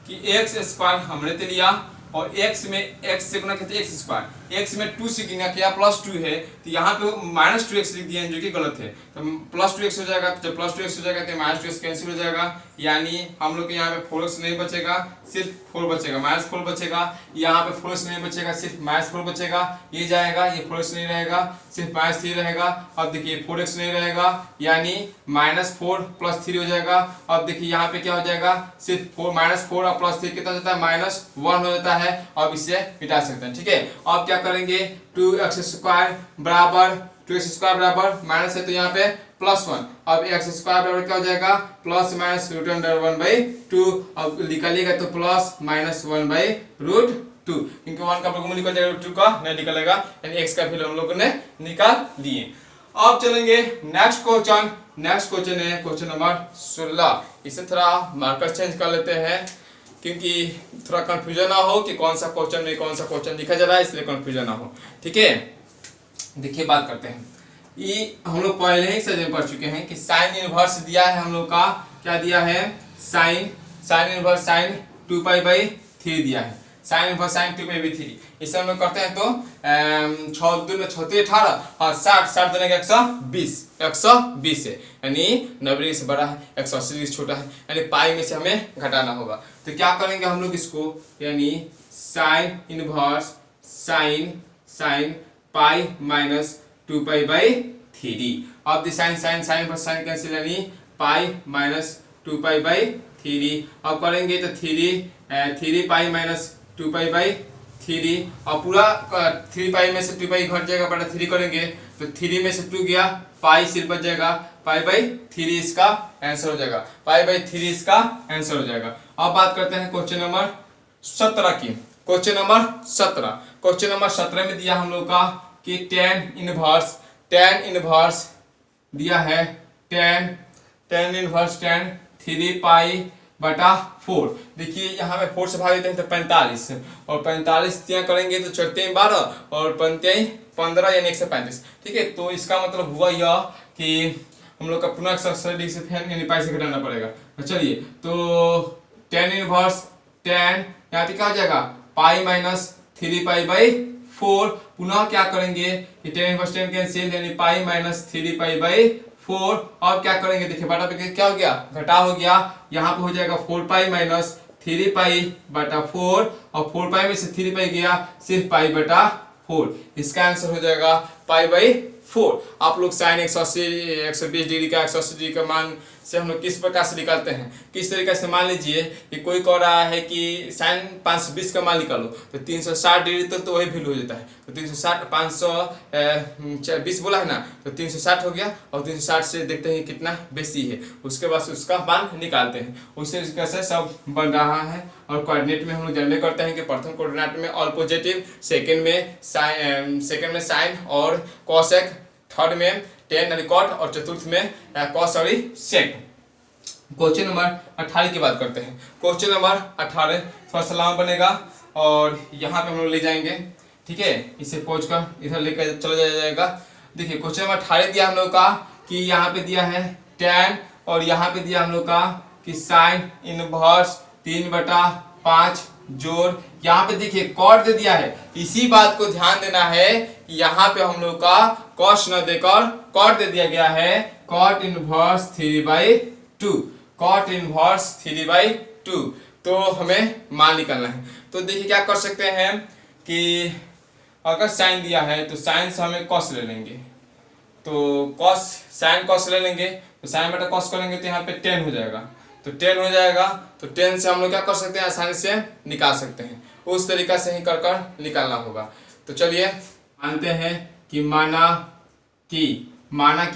कि एक्स स्क्वायर हमने तो लिया और x में x से गुना किया एक्स स्क्वायर, x में 2 से गुना किया -2 है, तो यहाँ पे -2x लिख दिया जो कि गलत है। तो +2x हो जाएगा, तो जब +2x हो जाएगा तो -2x कैंसिल हो जाएगा, यानी हम लोग के यहाँ पे 4x नहीं बचेगा, सिर्फ 4 बचेगा, -4 बचेगा। यहाँ पे 4x नहीं बचेगा, सिर्फ -4 बचेगा, ये जाएगा, ये 4x नहीं रहेगा, सिर्फ -3 रहेगा। अब देखिए 4x नहीं रहेगा, यानी -4 + 3 हो जाएगा। अब देखिए यहाँ पे क्या हो जाएगा, सिर्फ -4 और +3 कितना हो जाता है, -1 हो जाता है। अब इसे मिटा सकते हैं, ठीक है। अब क्या करेंगे, 2x² बराबर 2x² बराबर माइनस है तो यहाँ पे +1। अब x² बराबर क्या हो जाएगा, ±√1/2। अब निकालिएगा तो ±1/√2, क्योंकि 1 का वर्गमूल निकल जाएगा, √2 का नहीं निकलेगा, यानी x का वैल्यू हम लोगों ने निकाल दिए। अब चलेंगे नेक्स्ट क्वेश्चन। नेक्स्ट क्वेश्चन है क्वेश्चन नंबर 16। इसे थोड़ा मार्कर चेंज कर लेते हैं, क्योंकि थोड़ा कंफ्यूजन ना हो कि कौन सा क्वेश्चन में कौन सा क्वेश्चन लिखा जा रहा है, इसलिए कंफ्यूजन ना हो, ठीक है। देखिए बात करते हैं, ये हम लोग पहले ही सजे पढ़ चुके हैं कि साइन इनवर्स दिया है हम लोग का, क्या दिया है, साइन इनवर्स साइन 2π/3 दिया है, साइन इनवर्स साइन 2π/3। इसे हम लोग करते हैं तो 6 दूनी 18 और 60 देने का 120 है, यानी 90 से बड़ा है, 180 से छोटा है, यानी पाई में से हमें घटाना होगा। तो क्या करेंगे हम लोग इसको, यानी साइन इनवर्स साइन पाई -2π/3। अब दी साइन पर साइन कैंसिल, यानी पाई -2π/3। अब करेंगे तो 3 पाई -2π/3, और पूरा 3 पाई में से 2 घट जाएगा, बटा 3 करेंगे तो 3 में से 2 गया, पाई सिर्फ बच जाएगा, π/3 इसका आंसर हो जाएगा, π/3 इसका आंसर हो जाएगा। अब बात करते हैं क्वेश्चन नंबर 17 की। क्वेश्चन नंबर 17 में दिया हम लोग का कि tan इनवर्स दिया है, tan इनवर्स tan 3π/4। देखिए यहाँ पे 4 से भाग देते हैं तो 45, और 45 ત્યાં करेंगे तो 4 12 और 5 15, यानी 135, ठीक है। तो इसका मतलब हुआ यह कि हम लोग का पुनः से फैन यानी पाई से घटाना पड़ेगा। तो चलिए, तो tan इनवर्स tan यहाँ पे क्या हो जाएगा, पाई -3π/4। पुनः क्या करेंगे कि tan इनवर्स tan कैंसिल, यानी पाई -3π/4। अब क्या करेंगे, देखिए बटा पे क्या हो गया, घटा हो गया, यहाँ पे हो जाएगा 4π -3π/4, और 4π में से 3π गया, सिर्फ π/4। इसका आंसर हो जाएगा π/4। आप लोग साइन 120 डिग्री का 180 डिग्री का मान से हम लोग किस प्रकार से निकालते हैं, किस तरीके से, मान लीजिए कि कोई कह रहा है कि साइन 520 का मान निकालो, तो 360 डिग्री तो वही वैल्यू हो जाता है। तो 360 520 बोला है ना, तो 360 हो गया, और 360 से देखते हैं कितना बेसी है, उसके बाद उसका मान निकालते हैं। उसी तरीके से सब बन रहा है। और कोऑर्डिनेट में हम लोग जानते करते हैं कि प्रथम कोऑर्डिनेट में ऑल पॉजिटिव, सेकंड में साइन और कॉसेक, थर्ड में टेन यानी कॉट, और चतुर्थ में कॉस और सेक। क्वेश्चन नंबर 18 की बात करते हैं। क्वेश्चन नंबर 18 थोड़ा सा लंबा बनेगा, और यहाँ पे हम लोग ले जाएंगे, ठीक है। इसे पहुँच कर इधर लेकर चला जाएगा। देखिए क्वेश्चन नंबर 18 दिया हम लोग का कि यहाँ पे दिया है tan, और यहाँ पे दिया हम लोग का कि साइन इनवर्स 3/5 जोड़, यहाँ पे देखिए कॉट दे दिया है। इसी बात को ध्यान देना है, यहाँ पे हम लोग का कॉस न देकर कॉट दे दिया गया है, कॉट इनवर्स 3/2, कॉट इनवर्स 3/2। तो हमें मान निकालना है। तो देखिए क्या कर सकते हैं कि अगर साइन दिया है तो साइन से हमें कॉस ले लेंगे, तो कॉस साइन कॉस ले लेंगे, तो साइन बटा कॉस करेंगे तो यहाँ पे 10 हो जाएगा, तो 10 हो जाएगा। तो 10 से हम लोग क्या कर सकते हैं, आसानी से निकाल सकते हैं। उस तरीका से ही कर निकालना होगा। तो चलिए मानते हैं कि माना कि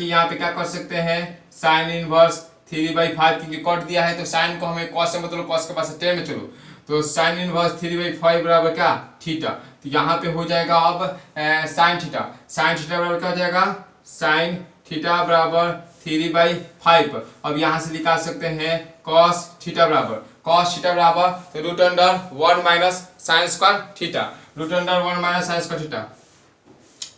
यहाँ पे क्या कर सकते हैं, साइन इनवर्स 3/5, क्योंकि कॉट दिया है तो साइन को हमें कॉस से मतलब कॉस के पास 10 में चलो, तो साइन इनवर्स 3/5 बराबर क्या, थीटा। तो यहाँ पे हो जाएगा अब साइन थीटा बराबर क्या हो जाएगा, साइन थीटा बराबर 3/5। अब यहाँ से निकाल सकते हैं कॉस थीटा बराबर तो √1 minus sign square theta, √1 minus sign square theta,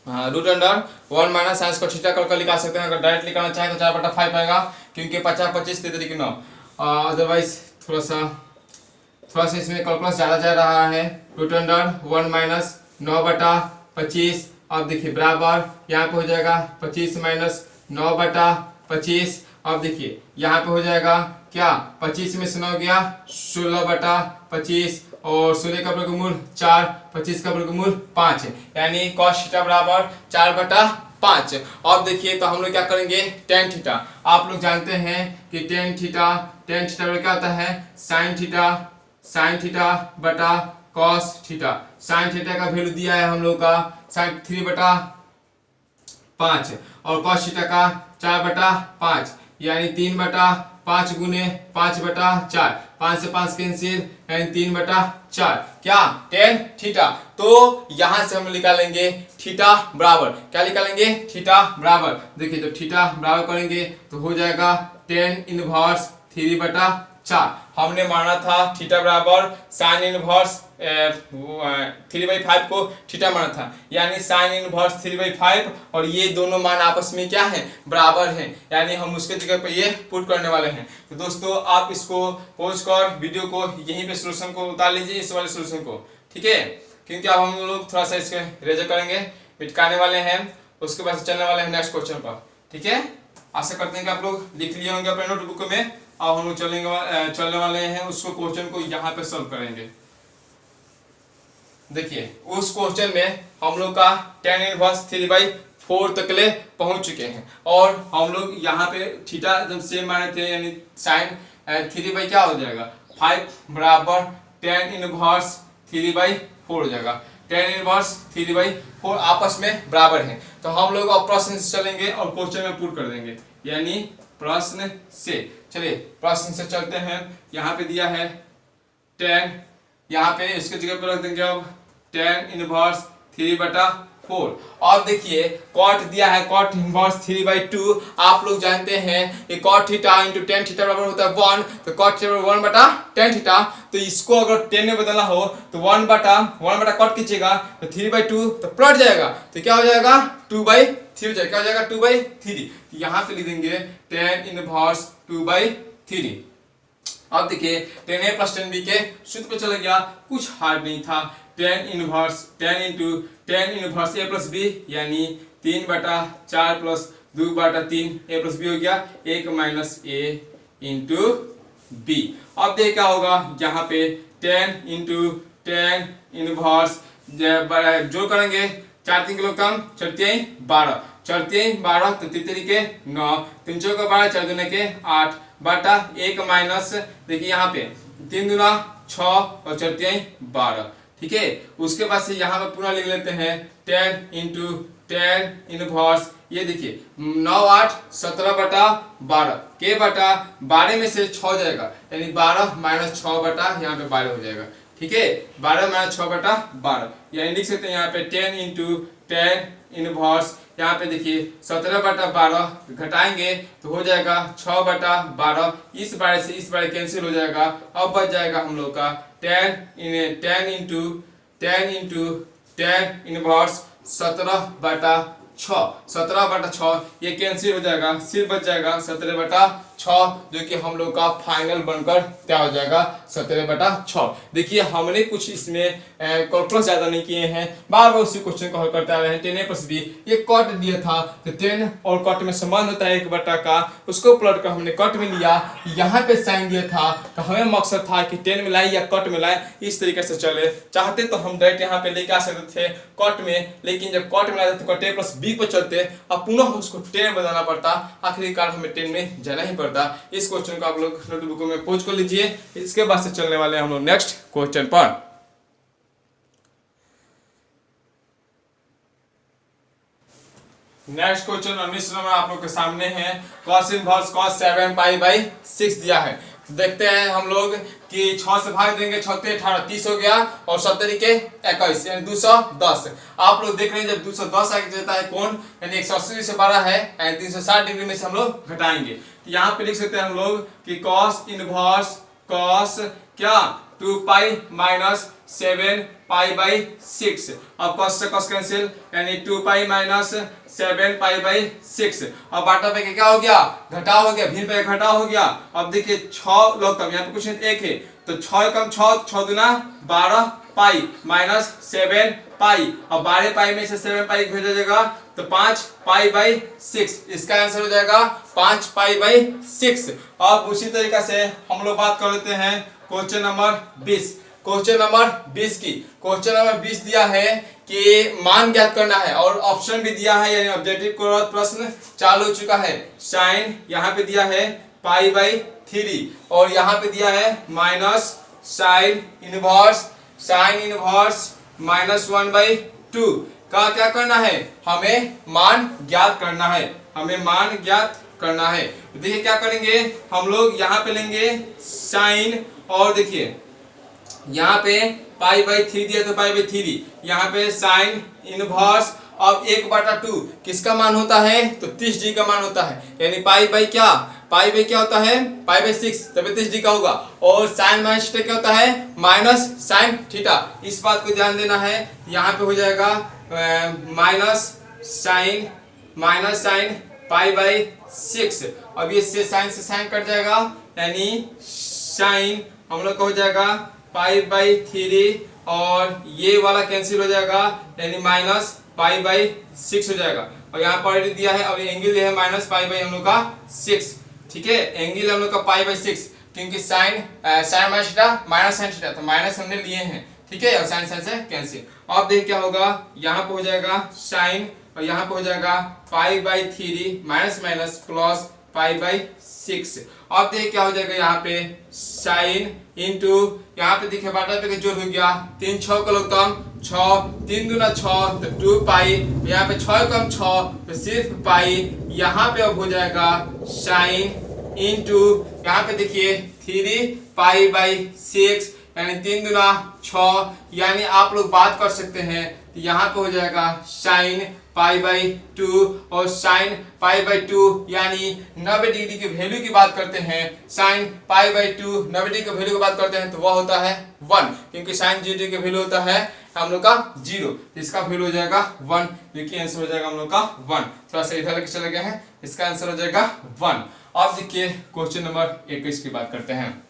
√1 minus sign square theta कर निकाल सकते हैं। अगर डायरेक्ट निकालना चाहे तो 4/5 आएगा, क्योंकि 50 25 9, अदरवाइज थोड़ा सा इसमें कैलकुलस ज़्यादा जा रहा है। Root under 1 minus 9/25। अब देखिए बराबर यहाँ पे हो जाएगा 25 माइनस 9/25। अब देखिए यहाँ पे हो जाएगा क्या, 25 में से 9 गया 16/25 और 16 का वर्गमूल 4, 25 का वर्गमूल 5 है, यानी cos थीटा बराबर 4/5। अब देखिए तो हम लोग क्या करेंगे, टेन थीटा। आप लोग जानते हैं कि टेन थीटा क्या होता है, साइन थीटा बटा cos थीटा। साइन थीटा का वैल्यू दिया है हम लोग का 3/5 और cos थीटा का 4/5, यानी 3/5 गुने 5/4, 5 से 5 कैंसिल, यानी 3/4 क्या, टेन थीटा। तो यहां से हम निकालेंगे थीटा बराबर, क्या निकालेंगे, थीटा बराबर। देखिए तो थीटा बराबर करेंगे तो हो जाएगा टेन इनवर्स 3/4। हमने माना था थीटा बराबर साइन इनवर्स 3/5 को थीटा माना था, यानी साइन इनवर्स 3/5 और ये दोनों मान आपस में क्या है, बराबर हैं, यानी हम उसके जगह पे ये पुट करने वाले हैं। तो दोस्तों आप इसको पॉज कर वीडियो को यहीं पे सोल्यूशन को उतार लीजिए, इस वाले सोल्यूशन को, ठीक है, क्योंकि अब हम लोग थोड़ा सा इसके रेजर करेंगे, मिटकाने वाले हैं, उसके बाद चलने वाले हैं नेक्स्ट क्वेश्चन पर, ठीक है। आशा करते हैं कि आप लोग लिख लिए होंगे अपने नोटबुक में। अब हम लोग चलने वाले हैं उसको क्वेश्चन को यहाँ पे सॉल्व करेंगे। देखिए उस क्वेश्चन में हम लोग का tan इनवर्स 3/4 तक ले पहुंच चुके हैं और हम लोग यहाँ पे थीटा जब सेम माने थे, यानी साइन 3 क्या हो जाएगा 5 बराबर tan इनवर्स 3/4 हो जाएगा। tan इनवर्स 3/4 आपस में बराबर है। तो हम लोग अब प्रश्न से चलेंगे और क्वेश्चन में पुट कर देंगे, यानी प्रश्न से। चलिए प्रश्न से चलते हैं। यहाँ पे दिया है tan, यहाँ पे इसके जगह पे रख देंगे अब tan इनवर्स 3/4। और देखिए कॉट दिया है कॉट इनवर्स 3/2। आप लोग जानते हैं कि cot theta into tan theta बराबर होता है 1, तो cot थीटा 1/tan थीटा। तो इसको अगर 10 में बदलना हो तो 1 कॉट कीजिएगा तो 3/2 तो पलट जाएगा, तो क्या हो जाएगा 2/3 हो जाएगा, क्या हो जाएगा 2/3। यहाँ पे लिख देंगे tan इनवर्स 2/3। अब देखिए tan a plus tan b के सूत्र पे चला गया, कुछ हार्ड नहीं था। tan inverse tan inverse a plus b, यानी 3/4 प्लस 2/3 a प्लस b हो गया 1 माइनस a इंटू b। अब देख क्या होगा, यहाँ पे tan इनवर्स जो करेंगे 4 3 किलो कम 4 12 तो 3 के 9, 3 चौका 12, 4 दूने के 8 बटा 1 माइनस, देखिए यहाँ पे 3 दूना 6 और 4 12, ठीक है। उसके बाद से यहाँ पर पुनः लिख लेते हैं tan इनवर्स, ये देखिए 9 8 17/12 के बटा 12 में से 6 जाएगा, यानी 12 माइनस 6 बटा यहाँ पे 12 हो जाएगा, ठीक है। 12 माइनस 6/12, यानी लिख सकते हैं यहाँ पे tan इनवर्स, यहाँ पे देखिए 17/12 घटाएंगे तो हो जाएगा 6/12। इस बारे से इस बारे कैंसिल हो जाएगा। अब बच जाएगा हम लोग का tan इनवर्स 17/6 ये कैंसिल हो जाएगा, सिर्फ बच जाएगा 17/6, जो कि हम लोग का फाइनल बनकर क्या हो जाएगा 17/6। देखिए हमने कुछ इसमें कैलकुलस ज्यादा नहीं किए हैं, बार बार उसी क्वेश्चन को हल करते आ रहे हैं। tan a प्लस b ये कट दिया था, तो tan और कट में संबंध होता है 1/, का उसको प्लॉट कर हमने कट में लिया। यहाँ पे साइन दिया था तो हमें मकसद था कि tan में लाए या कट में लाए, इस तरीके से चले। चाहते तो हम डायरेक्ट यहाँ पे लेके आ सकते थे कट में, लेकिन जब कट में लाए तो tan प्लस b पर चलते, अब पुनः उसको 10 में बदलना पड़ता, आखिरकार हमें 10 में जाना ही पड़ता। इस क्वेश्चन को आप लोग नोटबुक में पोज कर लीजिए। इसके बाद से चलने वाले हैं हम लोग नेक्स्ट क्वेश्चन पर। नेक्स्ट क्वेश्चन 19 नंबर आप लोग के सामने है। cos इनवर्स cos 7π/6 दिया है। देखते हैं हम लोग कि 6 से भाग देंगे, 6 18 30 हो गया और 70 के 21 यानी 210। आप लोग देख रहे हैं जब 210 आ जाता है कोण, यानी 180 से बड़ा है, यानी 360 डिग्री में से हम लोग घटाएंगे। तो यहाँ पे लिख सकते हैं हम लोग कि cos इनवर्स cos क्या 2π - 7π पाई बाई 6। अब कॉस से कॉस कैंसिल, यानी 2 पाई माइनस 7 पाई बाई 6। अब बाटा पे क्या हो गया, घटाव हो गया, भिन्न पे घटाव हो गया। अब देखिए 6 लोग कम, यहाँ पे कुछ नहीं, 1 है तो 6 कम 6, 6 दूना 12 पाई माइनस 7 पाई। अब 12 पाई में से 7 पाई भेजा जाएगा तो 5 पाई बाई 6। इसका आंसर हो जाएगा 5 पाई बाई 6। अब उसी तरीका से हम लोग बात कर लेते हैं क्वेश्चन नंबर 20। क्वेश्चन नंबर 20 की, क्वेश्चन नंबर 20 दिया है कि मान ज्ञात करना है और ऑप्शन भी दिया है, यानी ऑब्जेक्टिव प्रश्न चालू हो चुका है। साइन यहाँ पे दिया है पाई बाई 3 और यहाँ पे दिया है माइनस साइन इनवर्स माइनस 1/2 का क्या करना है, हमें मान ज्ञात करना है, हमें मान ज्ञात करना है। देखिए क्या करेंगे हम लोग, यहाँ पे लेंगे साइन और देखिए यहाँ पे पाई बाई 3 दिया तो पाई बाई 3, यहाँ पे साइन इनवर्स। अब 1/2 किसका मान होता है, तो 30 का मान होता है, यानी पाई बाई क्या होता है, पाई बाई 6 तभी 30 का होगा। और साइन माइनस थीटा क्या होता है, माइनस साइन थीटा। इस बात को ध्यान देना है। यहाँ पे हो जाएगा माइनस साइन पाई बाई 6। अब ये से साइन कट जाएगा, यानी साइन हम लोग का हो जाएगा पाई बाई 3 और ये वाला कैंसिल हो जाएगा, यानी माइनस पाई बाई 6 हो जाएगा। और यहाँ पर दिया है, और एंगल दिया है माइनस पाई बाई हम लोग का 6। ठीक है, एंगल हम लोग का पाई बाई 6, क्योंकि sine minus theta minus sine theta, तो माइनस हमने लिए हैं। ठीक है, और साइन से कैंसिल। अब देखिए क्या होगा, यहाँ पे हो जाएगा साइन और यहाँ पे हो जाएगा pi by 3 minus plus pi by 6। अब देखिए क्या हो जाएगा, यहाँ पे साइन इंटू यहाँ पे देखिए बाटा पे जोड़ हो गया, 3 6 का लोग कम 6, 3 दूना 6 तो 2 पाई, यहाँ पे 6 कम 6 तो सिर्फ पाई। यहाँ पे अब हो जाएगा साइन इंटू यहाँ पे देखिए 3 पाई बाई 6, यानी 3 दूना 6, यानी आप लोग बात कर सकते हैं तो यहाँ पे हो जाएगा साइन पाई बाई 2 और साइन पाई बाई 2, यानी 90 डिग्री की वैल्यू की बात करते हैं। साइन पाई बाई 2 90 डिग्री की वैल्यू की बात करते हैं तो वह होता है 1, क्योंकि साइन 0 डिग्री का वैल्यू होता है हम लोग का 0, इसका वैल्यू हो जाएगा 1। देखिए आंसर हो जाएगा हम लोग का 1। थोड़ा सा इधर लेके चले गए हैं, इसका आंसर हो जाएगा 1। अब देखिए क्वेश्चन नंबर 21 की बात करते हैं।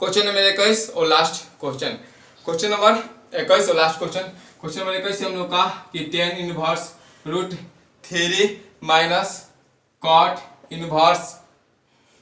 क्वेश्चन नंबर 21 और लास्ट क्वेश्चन, क्वेश्चन नंबर 21 और लास्ट क्वेश्चन नंबर 21 से हम लोग का कि tan inverse root 3 minus cot inverse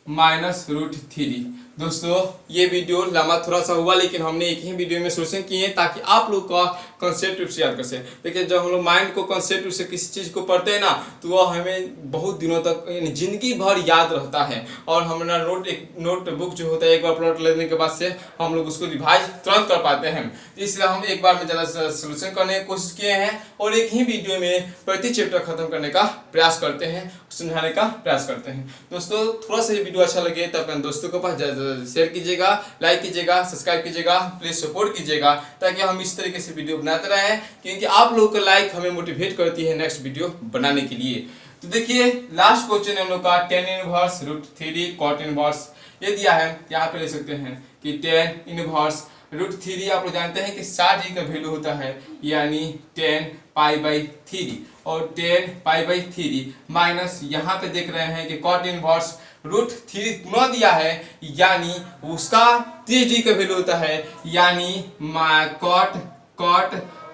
minus root 3। दोस्तों ये वीडियो लंबा थोड़ा सा हुआ, लेकिन हमने एक ही वीडियो में सोल्यूशन किए हैं ताकि आप लोग का कॉन्सेप्ट रूप से याद कर सकें। देखिए जब हम लोग माइंड को कॉन्सेप्ट रूप से किसी चीज़ को पढ़ते हैं ना, तो वह हमें बहुत दिनों तक यानी जिंदगी भर याद रहता है। और हमारा नोटबुक जो होता है, एक बार प्लॉट लेने के बाद से हम लोग उसको रिवाइज तुरंत कर पाते हैं। इसलिए हम एक बार में ज़्यादा सोल्यूशन करने की कोशिश किए हैं और एक ही वीडियो में प्रति चैप्टर खत्म करने का प्रयास करते हैं, समझाने का प्रयास करते हैं। दोस्तों थोड़ा सा ये वीडियो अच्छा लगे तो अपने दोस्तों के पास शेयर कीजिएगा, लाइक कीजिएगा, सब्सक्राइब कीजिएगा, प्लीज सपोर्ट कीजिएगा ताकि हम इस तरीके से वीडियो बनाते रहें, क्योंकि आप लोगों का लाइक हमें मोटिवेट करती है नेक्स्ट वीडियो बनाने के लिए। तो देखिए लास्ट क्वेश्चन हम लोग का tan inverse root 3 cot inverse ये दिया है। यहाँ पे ले सकते हैं कि tan इनवर्स रूट 3 आप लोग जानते हैं कि 60 का वैल्यू होता है, यानी 10 पाई बाई 3 और 10 पाई बाई 3 माइनस यहाँ पे देख रहे हैं कि cot इनवर्स रूट 3 पुनः दिया है, यानी उसका 30 डिग्री का वैल्यू होता है, यानी कॉट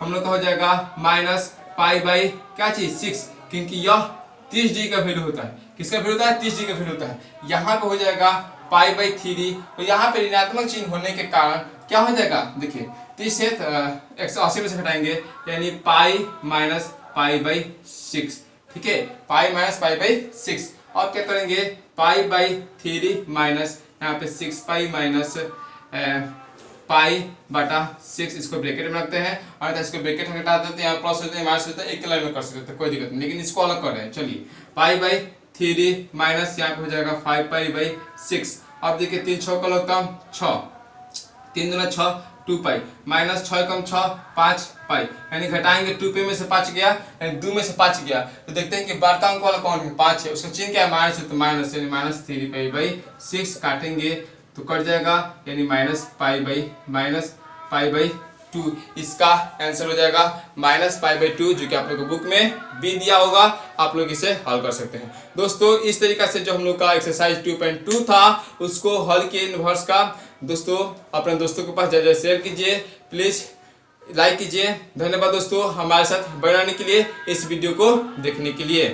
हम लोग का हो जाएगा माइनस पाई बाई क्या चीज 6, क्योंकि यह 30 डिग्री का वैल्यू होता है। किसका वैल्यू होता है? 30 डिग्री का वैल्यू होता है। यहाँ पे हो जाएगा पाई बाई 3 और यहाँ पे ऋणात्मक चिन्ह होने के कारण क्या हो जाएगा, देखिए 30 से 180 में से घटाएंगे, यानी पाई माइनस पाई बाई 6। ठीक है, पाई माइनस पाई बाई 6। अब क्या करेंगे, पाई बाई 3 माइनस यहाँ पे 6 पाई माइनस पाई बटा 6, इसको ब्रैकेट में रखते हैं और इसको ब्रैकेट में हटा देते हैं, यहाँ प्लस होते हैं माइनस होता है, एक लाइन में कर सकते हैं, कोई दिक्कत नहीं, लेकिन इसको अलग कर रहे हैं। चलिए पाई बाई 3 माइनस यहाँ पे हो जाएगा 5 पाई बाई 6। अब देखिए 3 6 का लग कम 6, 3 दूना 6 2 पाई माइनस 6 कम 6 5 पाई, यानी घटाएंगे 2 पे में से 5 गया, यानी 2 में से 5 गया, तो देखते हैं कि बढ़ता अंक वाला कौन है, 5 है, उसका चिन्ह क्या है, माइनस है, तो माइनस यानी माइनस 3 पाई बाई 6 काटेंगे तो कट जाएगा, यानी माइनस पाई बाई 2 2। इसका आंसर हो जाएगा -π/2, जो कि आप लोग को बुक में भी दिया होगा। आप लोग इसे हल कर सकते हैं दोस्तों। इस तरीका से जो हम लोग का एक्सरसाइज 2.2 था उसको हल किए इनवर्स का। दोस्तों अपने दोस्तों के पास ज़्यादा शेयर कीजिए, प्लीज़ लाइक कीजिए। धन्यवाद दोस्तों हमारे साथ बनाने के लिए, इस वीडियो को देखने के लिए।